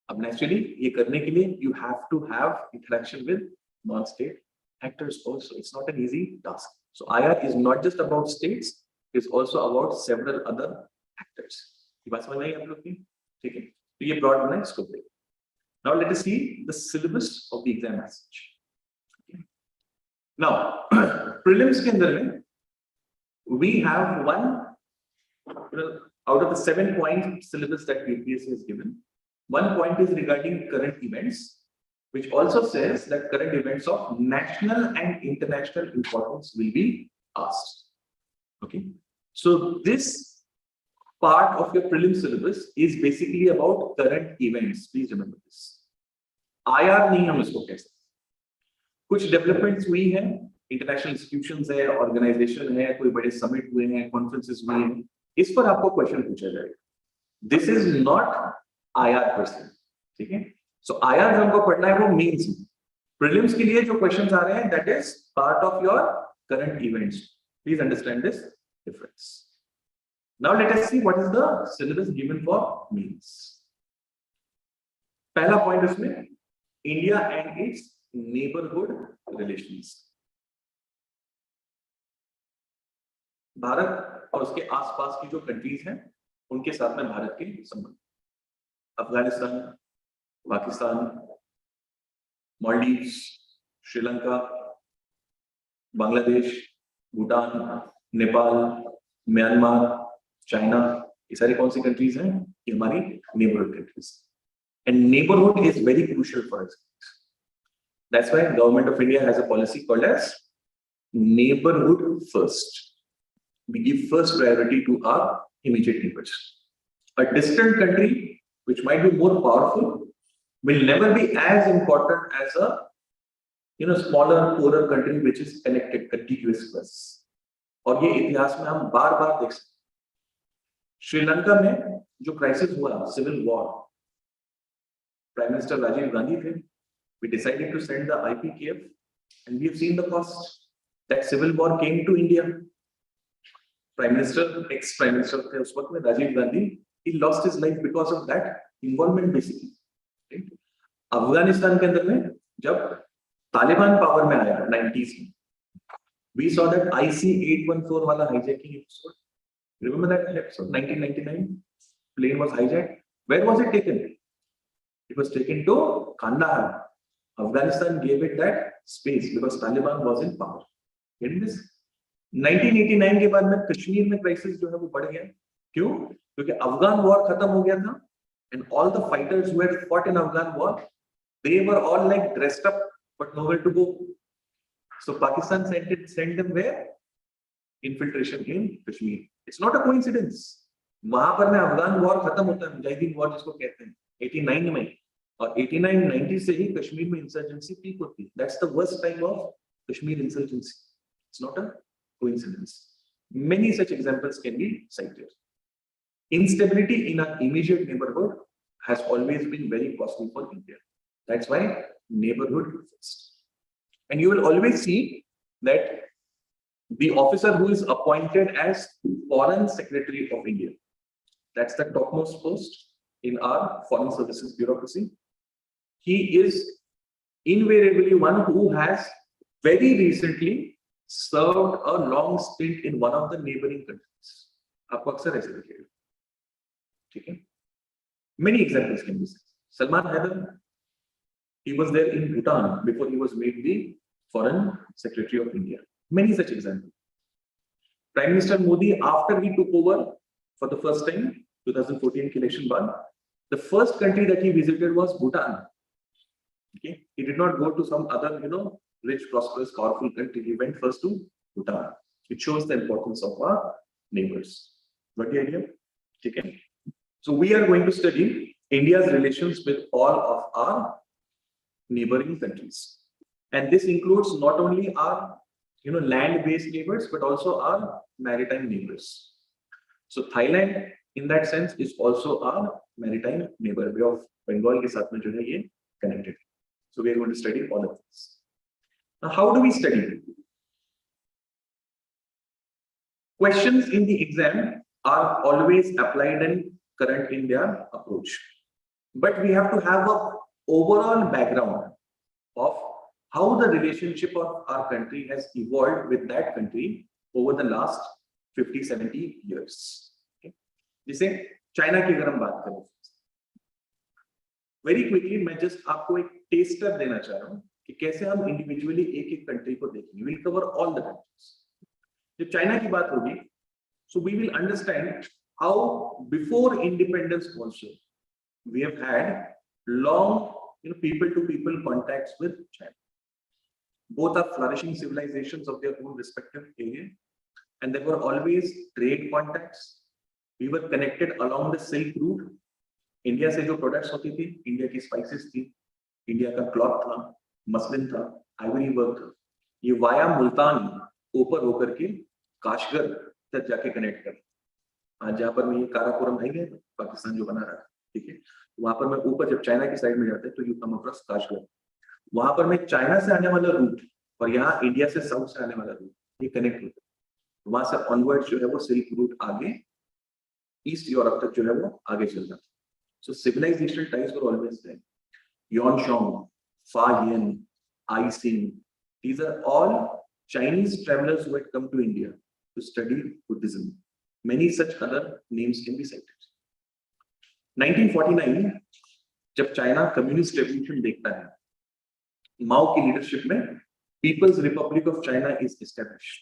Ab naturally, ye karne ke liye, you have to have interaction with non-state actors also. It's not an easy task. So IR is not just about states, it's also about several other actors. ये बात समझ में आई आप लोग की? ठीक है. तो ये broad बना है scope. Now let us see the syllabus of the exam as such. Okay. Now, prelims के अंदर में we have one, out of the 7-point syllabus that UPSC has given, 1 point is regarding current events, which also says that current events of national and international importance will be asked. Okay, so this part of your prelim syllabus is basically about current events. Please remember this. IR नहीं हम इसको कह सकते. कुछ developments हुई हैं, international institutions है, organisation है, कोई बड़े समिट हुए हैं, कॉन्फ्रेंसेस हुए हैं, इस पर आपको क्वेश्चन पूछा जाएगा. This is not IR person. ठीक है. So IR जो हमको पढ़ना है वो means prelims के लिए जो questions आ रहे हैं, that is part of your current events. Please understand this difference. Now let us see what is the syllabus given for means. पहला point इसमें India and its neighborhood relations. Bharat और उसके आसपास की जो कंट्रीज हैं उनके साथ में भारत के संबंध. अफगानिस्तान, पाकिस्तान, मालदीव्स, श्रीलंका, बांग्लादेश, भूटान, नेपाल, म्यांमार, चाइना, ये सारी कौन सी कंट्रीज हैं? ये हमारी neighbourhood countries. And neighbourhood is very crucial for us. That's why government of India has a policy called as neighbourhood first. We give first priority to our immediate neighbors. A distant country which might be more powerful will never be as important as a smaller, poorer country which is connected, contiguous to us. और ये इतिहास में हम बार-बार देख सकते हैं. श्रीलंका में जो क्राइसिस हुआ, civil war, prime minister Rajiv Gandhi थे. We decided to send the IPKF and we have seen the cost. That civil war came to India. Prime Minister, ex-Prime Minister थे उस वक्त में Rajiv Gandhi, he lost his life because of that involvement basically. Right? Afghanistan के अंदर में जब Taliban power में आया 90s में, we saw that IC-814 वाला hijacking episode. Remember that episode? 1999, plane was hijacked. Where was it taken? It was taken to Kandahar. Afghanistan gave it that space because Taliban was in power. Getting this? 1989 के बाद में कश्मीर में crisis जो है वो बढ़ गया. क्यों? क्योंकि अफगान वॉर खत्म हो गया था and all the fighters who had fought in Afghan war, they were all like dressed up but nowhere to go. So Pakistan sent them where? Infiltration in Kashmir. It's not a coincidence. वहां पर में Afghan war खत्म होता है, Mujahideen war जिसको कहते हैं, 89 में, और 89-90 से ही कश्मीर में इंसर्जेंसी पीक होती है. That's the worst time of Kashmir insurgency. It's not a coincidence. Many such examples can be cited. Instability in our immediate neighborhood has always been very costly for India. That's why neighborhood first. And you will always see that the officer who is appointed as Foreign Secretary of India, that's the topmost post in our foreign services bureaucracy. He is invariably one who has very recently served a long stint in one of the neighboring countries. आपको अक्सर ऐसे दिखेगा. ठीक है. Many examples can be said. Salman Haidar, he was there in Bhutan before he was made the Foreign Secretary of India. Many such examples. Prime Minister Modi, after he took over for the first time, 2014 election बाद, the first country that he visited was Bhutan. Okay, he did not go to some other, rich, prosperous, powerful country. He went first to Bhutan. It shows the importance of our neighbors. Got the idea? Okay. So we are going to study India's relations with all of our neighboring countries, and this includes not only our, land-based neighbors but also our maritime neighbors. So Thailand in that sense is also our maritime neighbor. Bay of Bengal के साथ में जो है ये connected. So we are going to study all of this. Now, how do we study? Questions in the exam are always applied and current in their approach. But we have to have an overall background of how the relationship of our country has evolved with that country over the last 50-70 years. Okay. जैसे China की अगर हम बात करें, very quickly मैं just आपको एक tester देना चाह रहा हूँ कि कैसे हम इंडिविजुअली एक एक कंट्री को देखेंगे. We'll cover all the countries. जब चाइना की बात होगी, so we will understand how before independence also we have had long people-to-people contacts with China. Both are flourishing civilizations of their own respective area, and there were always trade contacts. We were connected along the Silk Route. India से जो products होती थी, India की spices थी, India का cloth था, muslin था, ivory work था. ये वाया मुल्तान ऊपर होकर के काशगर तक जाके कनेक्ट कर. आज जहाँ पर मैं ये काराकोरम है पाकिस्तान जो बना रहा है, ठीक है, वहां पर मैं ऊपर जब चाइना की साइड में जाते हैं तो यू कम अक्रॉस काशगर. वहां पर मैं चाइना से आने वाला रूट और यहाँ इंडिया से साउथ से आने वाला रूट ये कनेक्ट होता है. वहां से ऑनवर्ड जो है वो सिल्क रूट आगे ईस्ट यूरोप तक जो है वो आगे चल रहा था. So civilizational ties were always there. Yuan Shang, Fa Yan, Ai Sing, these are all Chinese travelers who had come to India to study Buddhism. Many such other names can be cited. 1949 जब China communist revolution देखता है, माओ की leadership में people's republic of China is established.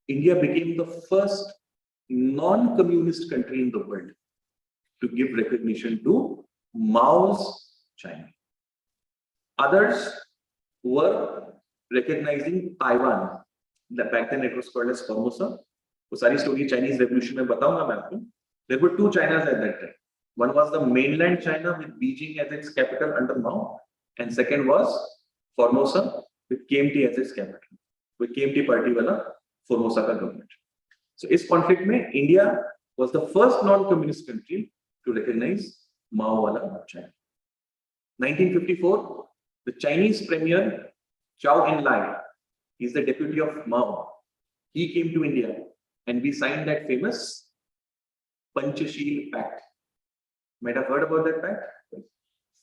India became the first non-communist country in the world to give recognition to Mao's China. Others were recognizing Taiwan. Back then it was called as Formosa. वो सारी story Chinese revolution में बताऊंगा मैं आपको. There were two Chinas at that time. One was the mainland China with Beijing as its capital under Mao, and second was Formosa with KMT as its capital. With KMT party वाला Formosa का government. So इस conflict में India was the first non-communist country to recognize Mao वाला China. 1954, the Chinese premier Zhou Enlai, he is the deputy of Mao. He came to India and we signed that famous Panchashil Pact. Might have heard about that pact.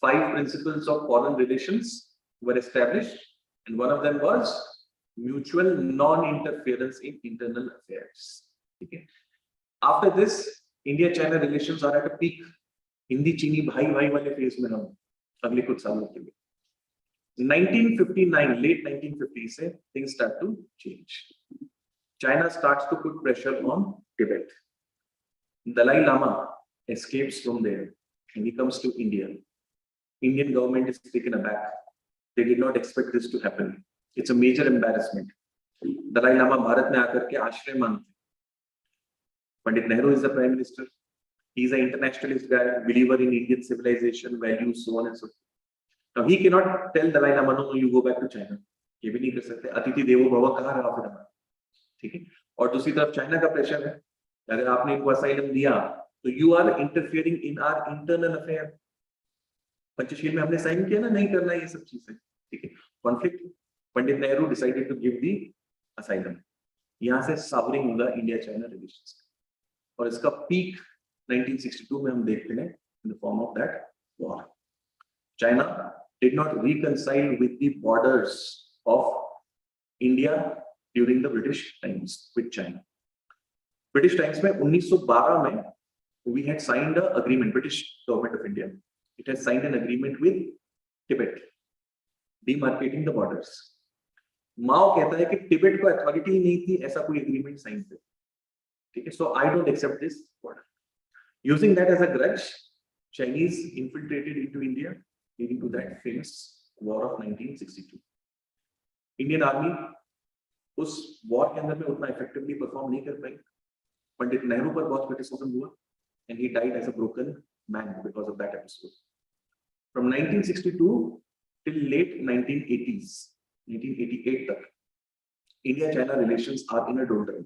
5 principles of foreign relations were established, and one of them was mutual non-interference in internal affairs. Okay. After this, India-China relations are at a peak. Hindi-Chini bhai-bhai wale phase mein hum अगले कुछ सालों के लिए. 1959, late 1950s से things start to change. China starts to put pressure on Tibet. Dalai Lama escapes from there and he comes to India. Indian government is taken aback. They did not expect this to happen. It's a major embarrassment. Dalai Lama Bharat में आकर के आश्रय मांगते. Pandit Nehru is the prime minister. He's an internationalist guy, believer in Indian civilization, values, so on and so forth. Now he cannot tell Dalai Lama, no, you go back to China. ये भी नहीं कर सकते. अतिथि देवो भव कहाँ रहा फिर हमारा, ठीक है. और दूसरी तरफ चाइना का प्रेशर है. अगर आपने इनको असाइलम दिया तो you are interfering in our internal affair. Panchsheel में हमने साइन किया ना, नहीं करना ये सब चीजें, ठीक है. Conflict. Pandit Nehru decided to give the asylum. यहाँ से सावरिंग होगा इंडिया चाइना रिलेशंस. और इसका पीक 1962 में हम देखते हैं in the form of that war. China did not reconcile with the borders of India during the British times with China. British times में 1912 में we had signed an agreement. British government of India, it has signed an agreement with Tibet, demarcating the borders. Mao कहता है कि Tibet को authority ही नहीं थी ऐसा कोई एग्रीमेंट साइन कर, ठीक है. So I don't accept this border. Using that as a grudge, Chinese infiltrated into India, leading to that famous war of 1962. Indian army उस war के अंदर में उतना effectively perform नहीं कर पाई. पंडित नेहरू पर बहुत criticism हुआ, and he died as a broken man because of that episode. From 1962 till late 1980s, 1988 तक, India-China relations are in a doldrum.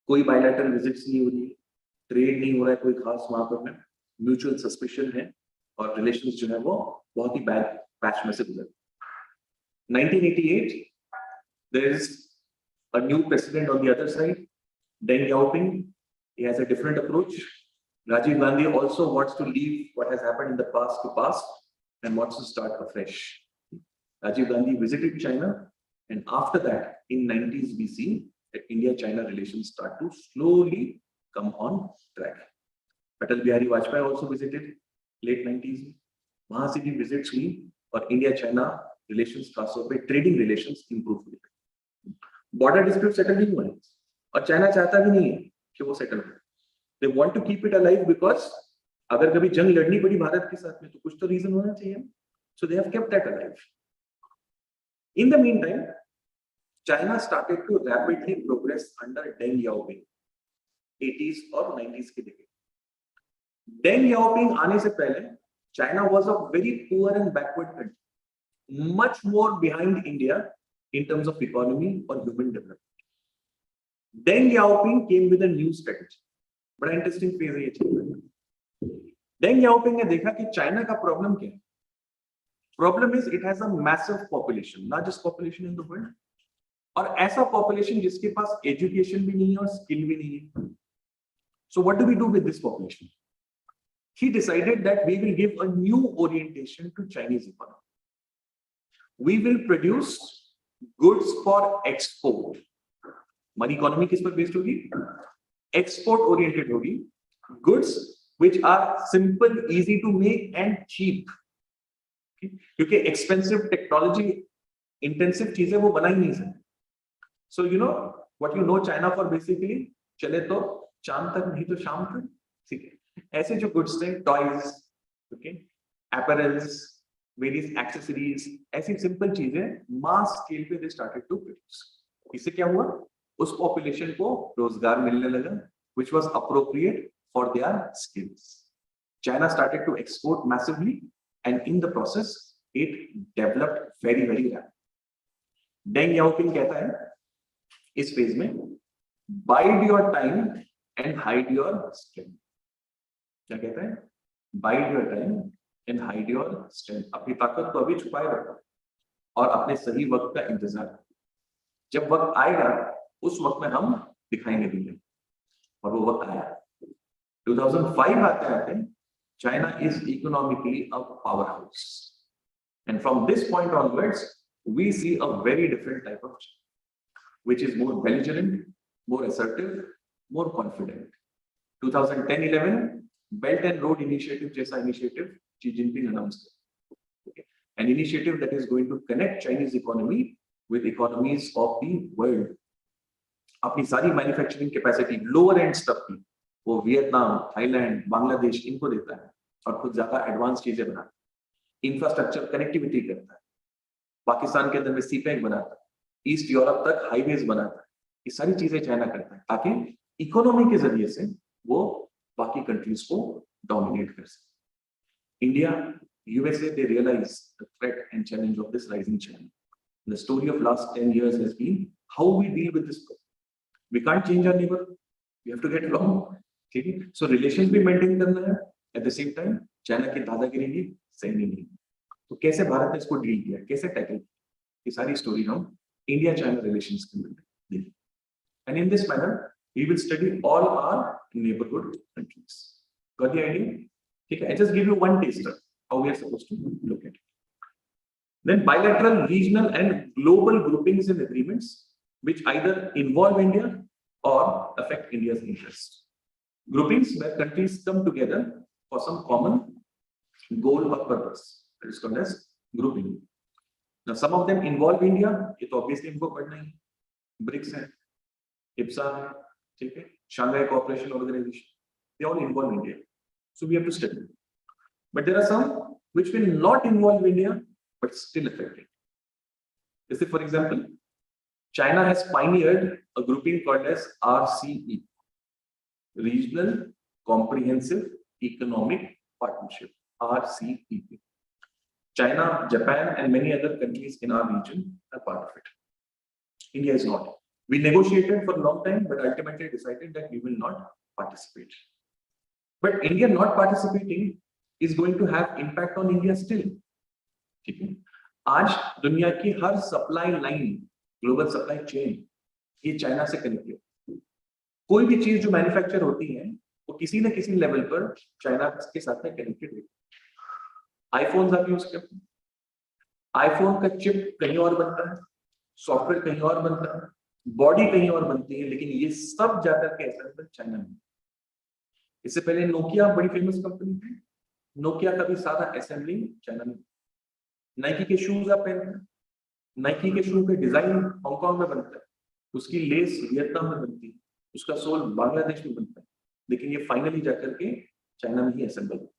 कोई bilateral visits नहीं हो रही, ट्रेड नहीं हो रहा है कोई खास वहां पर में, म्यूचुअल सस्पिशन है और रिलेशंस जो है वो बहुत ही बैड पैच में से गुजर। 1988 there is a new president on the other side, Deng Xiaoping. He has a different approach. Rajiv Gandhi also wants to leave what has happened in the past to past and wants to start afresh. Rajiv Gandhi visited China, and after that, in 90s BC, India-China relations start to slowly come on track. Atal Bihari Vajpayee also visited late 90s. वहां से भी visits हुई और India-China relations खासतौर पे trading relations improve हुए। Border dispute settle नहीं हुआ है और China चाहता भी नहीं है कि वो settle हो। They want to keep it alive because अगर कभी जंग लड़नी पड़ी भारत के साथ में तो कुछ तो reason होना चाहिए। So they have kept that alive. In the meantime, China started to rapidly progress under Deng Xiaoping, 80s और 90s के decade. Deng Xiaoping आने से पहले China was a very poor and backward country, much more behind India in terms of economy or human development. Deng Xiaoping came with a new strategy. बड़ा interesting phase है ये चीज। Deng Xiaoping ने देखा कि China का problem क्या है? Problem is it has a massive population, largest population in the world, और ऐसा population जिसके पास education भी नहीं है और skill भी नहीं है। So what do we do with this population? He decided that we will give a new orientation to Chinese economy. We will produce goods for export. हमारी economy किस पर based होगी? Export oriented होगी. Goods which are simple, easy to make and cheap. क्योंकि expensive technology intensive चीजें वो बना ही नहीं सकते। So you know what you know China for basically, चले तो चांद तक नहीं तो शाम तक, ठीक है। ऐसे जो goods थे, toys, okay, apparels, various accessories, ऐसी simple चीजें mass scale पे they started to produce. इससे क्या हुआ? उस population को रोजगार मिलने लगा, which was appropriate for their skills. China started to export massively, and in the process, it developed very, very rapidly. Deng Xiaoping कहता है इस phase में, bide your time and hide your strength. क्या कहता है? Bide your time and hide your strength. अपनी ताकत को अभी छुपाए रखो और अपने सही वक्त का इंतजार करो। जब वक्त आएगा, उस वक्त में हम दिखाई नहीं देंगे, और वो वक्त आया। 2005 आते China is economically a powerhouse, and from this point onwards, we see a very different type of China, which is more belligerent, more assertive, more confident. 2010-11 Belt and Road Initiative जैसा initiative Xi Jinping announced, okay, an initiative that is going to connect Chinese economy with economies of the world. अपनी सारी manufacturing capacity, lower end stuff की वो Vietnam, Thailand, Bangladesh इनको देता है और खुद ज्यादा एडवांस चीजें बनाता है, इंफ्रास्ट्रक्चर कनेक्टिविटी करता है, पाकिस्तान के अंदर में सीपैक बनाता है, ईस्ट यूरोप तक हाईवेज बनाता है, ये सारी चीजें चाइना करता है ताकि इकोनॉमी के जरिए से वो बाकी कंट्रीज को डोमिनेट कर सके। India, USA, they realize the threat and challenge of this rising China. The story of last 10 years has been how we deal with this problem. We can't change our neighbor, we have to get along. ठीक है, so relations भी maintain करना है, at the same time China की दादागिरी भी सहनी नहीं। तो कैसे भारत ने इसको डील किया, कैसे टैकल किया, ये सारी स्टोरी हम इंडिया चाइना रिलेशंस के अंदर देखेंगे। And in this manner, we will study all our neighborhood countries. Got the idea? ठीक है, I just give you one taster how we are supposed to look at it. Then bilateral, regional, and global groupings and agreements which either involve India or affect India's interests. Groupings where countries come together for some common goal or purpose. That is called as grouping. Now, some of them involve India. It obviously इनको पढ़ना ही. BRICS है, IPSA है, ठीक है, Shanghai Cooperation Organization. They all involve India. So we have to study. But there are some which will not involve India but still affect it. Let's say, for example, China has pioneered a grouping called as RCE, Regional Comprehensive Economic Partnership, RCEP. China, Japan, and many other countries in our region are part of it. India is not. We negotiated for a long time, but ultimately decided that we will not participate. but India not participating is going to have impact on India still. ठीक है, आज दुनिया की हर supply line, global supply chain, ये China से connected. कोई भी चीज जो मैन्युफैक्चर होती है वो किसी न किसी लेवल पर चाइना के साथ में कनेक्टेड है। आईफोन आप यूज करते हैं, आईफोन का चिप कहीं और बनता है, सॉफ्टवेयर कहीं और बनता है, बॉडी कहीं और बनती है, लेकिन ये सब जाकर के असेंबल चाइना में। इससे पहले नोकिया बड़ी फेमस कंपनी थी, नोकिया का भी सारा असेंबली चाइना में। नाइकी के शूज आप पहनते हैं, नाइकी के शू के डिजाइन हांगकांग में बनता है, उसकी लेस वियतनाम में बनती है, उसका सोल बांग्लादेश में बनता है, लेकिन ये फाइनली जाकर के चाइना में ही असेंबल होता है।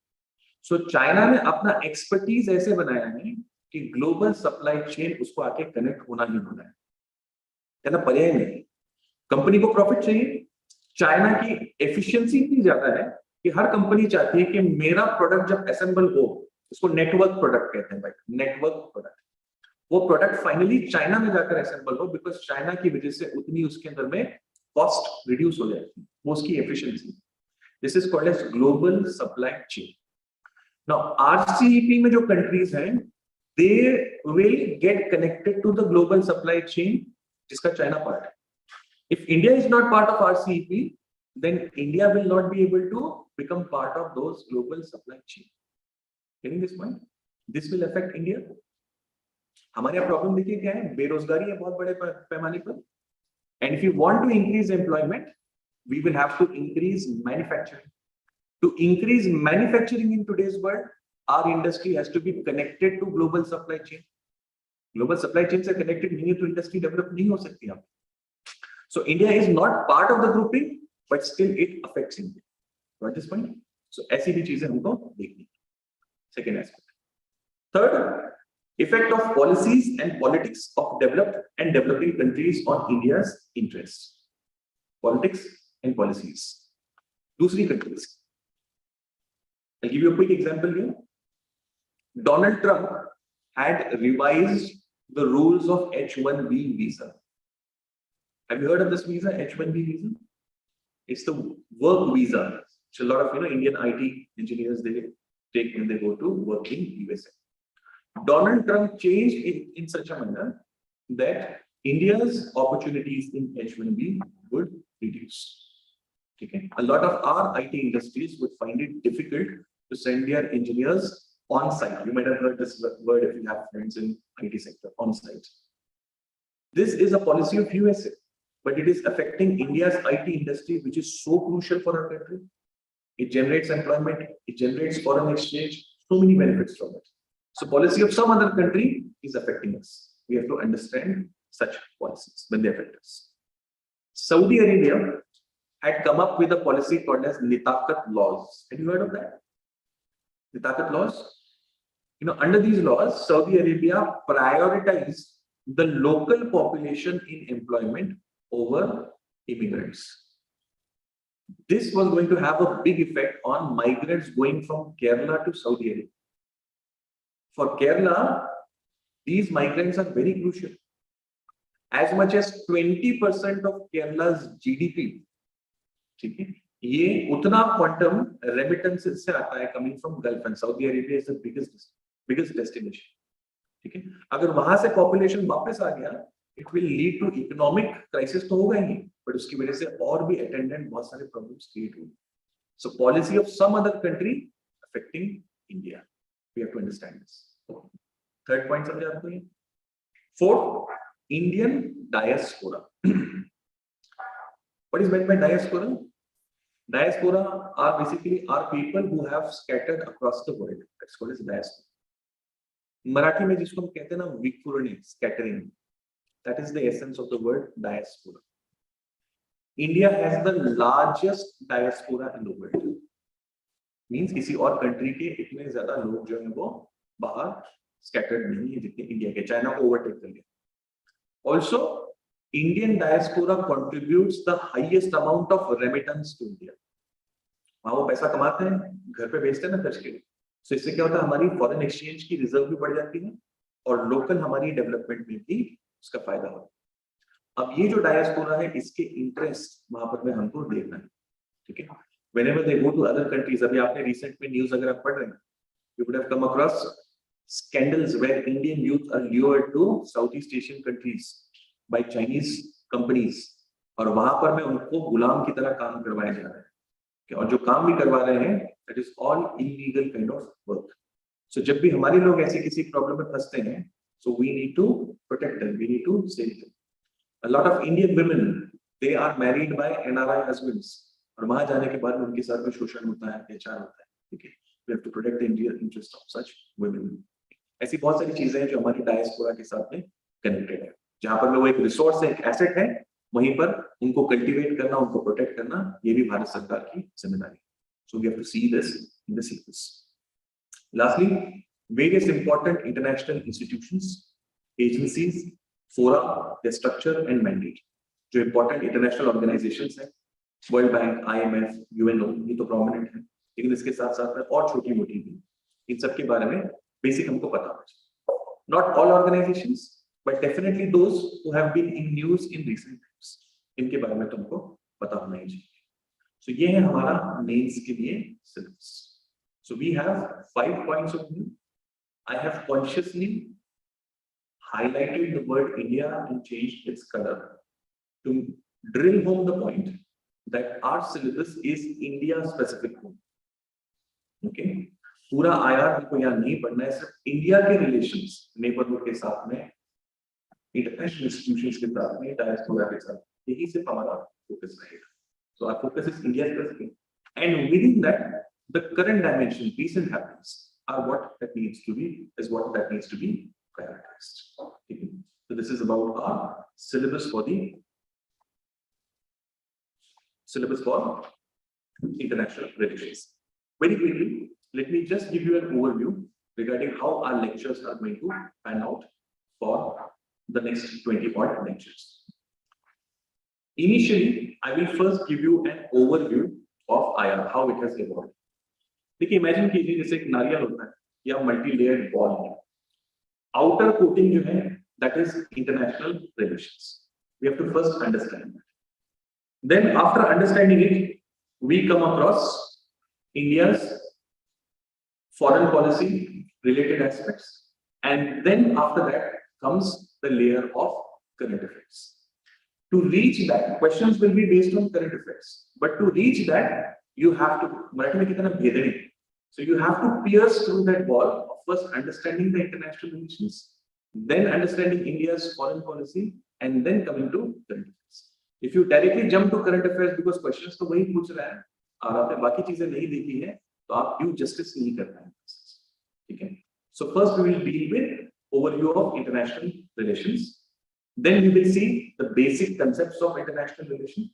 सो चाइना ने अपना एक्सपर्टीज ऐसे बनाया है कि ग्लोबल सप्लाई चेन उसको आके कनेक्ट होना ही होना है, कहना पर्याय नहीं। कंपनी को प्रॉफिट चाहिए, चाइना की एफिशिएंसी इतनी ज्यादा है कि हर कंपनी चाहती है कि मेरा प्रोडक्ट जब असेंबल हो, इसको नेटवर्क प्रोडक्ट कहते हैं भाई, नेटवर्क प्रोडक्ट, वो प्रोडक्ट फाइनली चाइना में जाकर असेंबल हो, बिकॉज चाइना की वजह से उतनी उसके अंदर में कॉस्ट रिड्यूस हो जाती है, वो उसकी efficiency. This is called as global supply chain. Now RCEP में जो कंट्रीज हैं, they will get connected to the global supply chain, जिसका चाइना पार्ट है। If India is not part of RCEP, then India will not be able to become part of those global supply chain. Getting this point? This will affect India. हमारे यहाँ problem देखिए क्या है, बेरोजगारी है बहुत बड़े पैमाने पर, and if you want to increase employment, we will have to increase manufacturing. To increase manufacturing in today's world, our industry has to be connected to global supply chain. Global supply chain से connected नहीं है तो industry develop नहीं हो सकती आप। So India is not part of the grouping, but still it affects India. Got this point? So ऐसी भी चीजें हमको देखनी। Second aspect. Third, effect of policies and politics of developed and developing countries on India's interests. Politics and policies. दूसरी countries. I'll give you a quick example here. Donald Trump had revised the rules of H-1B visa. Have you heard of this visa, H-1B visa? It's the work visa. So a lot of Indian IT engineers, they take when they go to work in USA. Donald Trump changed it in such a manner that India's opportunities in H-1B would reduce. Okay? A lot of our IT industries would find it difficult to send their engineers on site. You might have heard this word if you have friends in IT sector, on site. This is a policy of USA. But it is affecting India's IT industry, which is so crucial for our country. It generates employment, it generates foreign exchange, so many benefits from it. So policy of some other country is affecting us. We have to understand such policies when they affect us. Saudi Arabia had come up with a policy called as Nitakat laws. Have you heard of that? Nitakat laws? Under these laws, Saudi Arabia prioritized the local population in employment over immigrants. This was going to have a big effect on migrants going from Kerala to Saudi Arabia. For Kerala, these migrants are very crucial. As much as 20% of Kerala's GDP, ठीक है, ये उतना quantum remittances से आता है coming from Gulf, and Saudi Arabia is the biggest destination. ठीक है, अगर वहां से population वापस आ गया, it will lead to economic crisis तो होगा ही, but उसकी वजह से और भी attendant बहुत सारे problems create होंगे. So policy of some other country affecting India. We have to understand this. Third point समझे आपको ये? Fourth, Indian diaspora. What is meant by diaspora? Diaspora are basically people who have scattered across the world. That's called as diaspora. Marathi में जिसको हम कहते हैं ना विखुरणे, scattering. That is the essence of the word diaspora. India has the largest diaspora in the world. Means किसी और country के इतने ज्यादा लोग जो हैं वो बाहर scattered नहीं है जितने इंडिया के, चाइना को overtake कर लिया. Also, Indian diaspora contributes the highest amount of remittance to India. वहाँ वो पैसा कमाते हैं, घर पे भेजते हैं ना खर्च के लिए. So इससे क्या होता है, हमारी foreign exchange की रिजर्व भी बढ़ जाती है और लोकल हमारी डेवलपमेंट में भी उसका फायदा होता है. अब ये जो डायस्पोरा है, इसके इंटरेस्ट वहां पर में हमको देखना है. ठीक है, whenever they go to other countries, अभी आपने recent में news अगर आप पढ़ रहे हैं, you would have come across scandals where Indian youth are lured to Southeast Asian countries by Chinese companies, और वहां पर में उनको गुलाम की तरह काम करवाया जा रहा है, और जो काम भी करवा रहे हैं that is all illegal kind of work. So जब भी हमारे लोग ऐसे किसी प्रॉब्लम में फंसते हैं, so we need to protect them, we need to save them. A lot of Indian women, they are married by NRI husbands, और वहां जाने के बाद उनके साथ में शोषण होता है, अत्याचार होता है, ठीक है. We have to protect the Indian interest of such women. ऐसी बहुत सारी चीजें हैं जो हमारी डायस्पोरा के साथ में कनेक्टेड है, जहां पर वो एक रिसोर्स है, एक एसेट है, वहीं पर उनको कल्टीवेट करना, उनको प्रोटेक्ट करना, ये भी भारत सरकार की जिम्मेदारी है. So we have to see this in the syllabus. Lastly, various important international institutions, agencies, fora, their structure and mandate. जो important international organizations हैं, World Bank, IMF, UNO, ये तो prominent है, लेकिन इसके साथ साथ में और छोटी मोटी भी, इन सब के बारे में बेसिक हमको पता होना चाहिए. Not all organizations, but definitely those who have been in news in recent times, इनके बारे में तुमको पता होना ही चाहिए. So ये है हमारा मेंस के लिए syllabus. So we have 5 points of view. I have consciously highlighted the word India and changed its color to drill home the point that our syllabus is India specific. Okay? पूरा IR को यहाँ नहीं पढ़ना है, सिर्फ India के relations neighbourhood के साथ में, इंटरनेशनल इंस्टीट्यूशंस के साथ में, डायस्पोरा के साथ, यही सिर्फ हमारा फोकस रहेगा. So our focus is India specific, and within that, the current dimension, recent happenings, are what that needs to be, is what that needs to be prioritized. Okay. So this is about our syllabus for international relations. Very quickly, let me just give you an overview regarding how our lectures are going to pan out for the next 20-point lectures. Initially, I will first give you an overview of IR, how it has evolved. देखिए, imagine कीजिए जैसे एक नारियल होता है या multi-layered ball है. Outer coating जो है, that is international relations. We have to first understand that. Then, after understanding it, we come across India's foreign policy related aspects, and then after that comes the layer of current affairs. To reach that, questions will be based on current affairs, but to reach that, you have to, Marathi में कितना भेदनी, so you have to pierce through that wall of first understanding the international relations, then understanding India's foreign policy, and then coming to current affairs. If you directly jump to current affairs because questions तो वही पूछ रहा है, और आपने बाकी चीजें नहीं देखी है, तो आप due justice नहीं कर पाएंगे. ठीक है? So first we will deal with overview of international relations. Then we will see the basic concepts of international relations.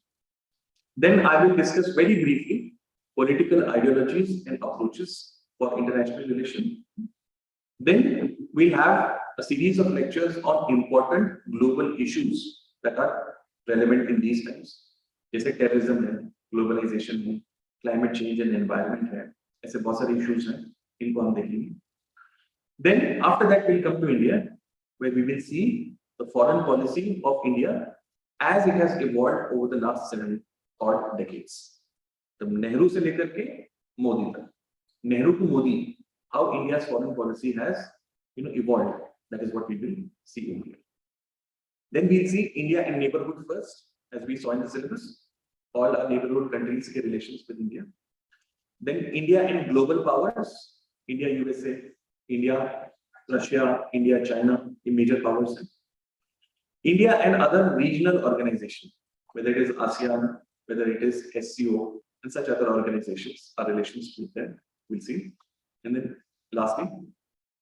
Then I will discuss very briefly political ideologies and approaches for international relations. Then we'll have a series of lectures on important global issues that are relevant in these times. जैसे terrorism है, globalization है, climate change and environment है, ऐसे बहुत सारे issues हैं, इनको हम देखेंगे. Then after that we'll come to India, where we will see the foreign policy of India as it has evolved over the last 7 odd decades. The Nehru से लेकर के मोदी तक, Nehru to Modi, how India's foreign policy has, evolved. That is what we will see in here. Then we'll see India and neighborhood first, as we saw in the syllabus. All our neighborhood countries के relations with India. Then India and global powers, India, USA, India, Russia, India, China, the major powers. India and other regional organizations, whether it is ASEAN, whether it is SCO, and such other organizations, our relations with them, we'll see. And then lastly,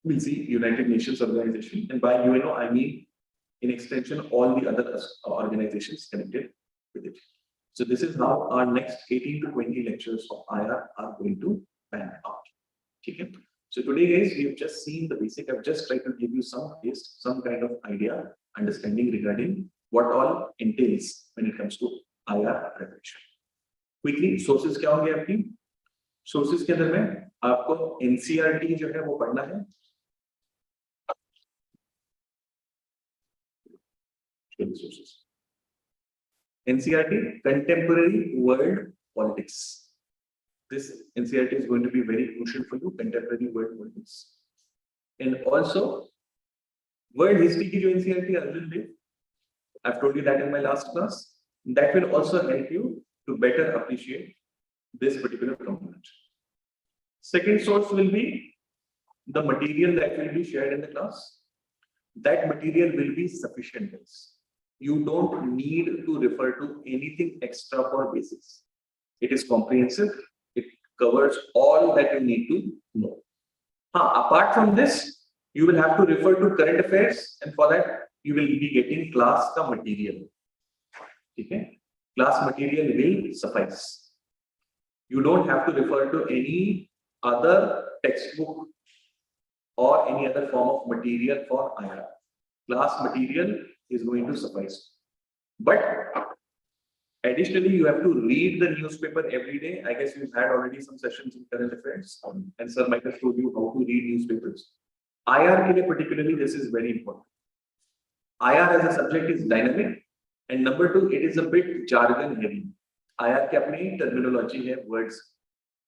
we'll see United Nations Organization. And by UNO, I mean, in extension, all the other organizations connected with it. So this is how our next 18 to 20 lectures of IR are going to pan out. Okay? So today, guys, we have just seen the basic. I've just tried to give you some taste, some kind of idea, understanding regarding what all entails when it comes to IR preparation. Quickly, sources क्या होंगे आपकी? Sources के अंदर में आपको NCERT जो है वो पढ़ना है. Sources. NCERT, Contemporary World Politics. this NCERT is going to be very crucial for you, contemporary world movements. And also, world history ki jo NCERT Arjun did, I've told you that in my last class, that will also help you to better appreciate this particular component. Second source will be the material that will be shared in the class. That material will be sufficient. You don't need to refer to anything extra for basics. It is comprehensive. It covers all that you need to know. Apart from this, you will have to refer to current affairs, and for that, you will be getting class ka material. Okay? Class material will suffice. You don't have to refer to any other textbook or any other form of material for IR. Class material is going to suffice. But additionally, you have to read the newspaper every day. I guess you've had already some sessions in current affairs, and Sir Michael showed you how to read newspapers. IR ke liye particularly, this is very important. IR as a subject is dynamic, and number two, it is a bit jargon heavy. IR ke apni terminology hai, words.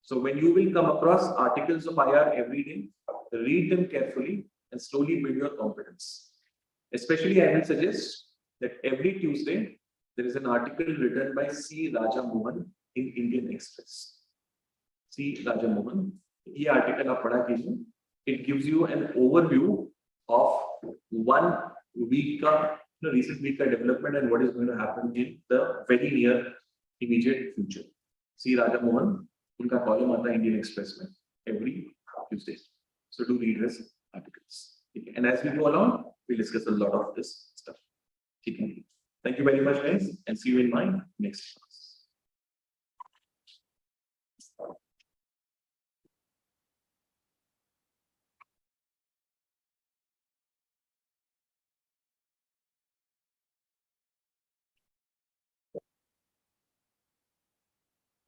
So when you will come across articles of IR every day, read them carefully and slowly build your competence. Especially, I will suggest that every Tuesday, there is an article written by C. Raja Mohan in Indian Express. C. Raja Mohan. This article aap padha kijiye. It gives you an overview of 1 week, recent week development and what is going to happen in the very near immediate future. C. Raja Mohan, unka column aata Indian Express mein every Tuesday. So do read his articles. Okay. And as we go along, we'll discuss a lot of this stuff. Okay. Thank you very much, guys, and see you in my next class.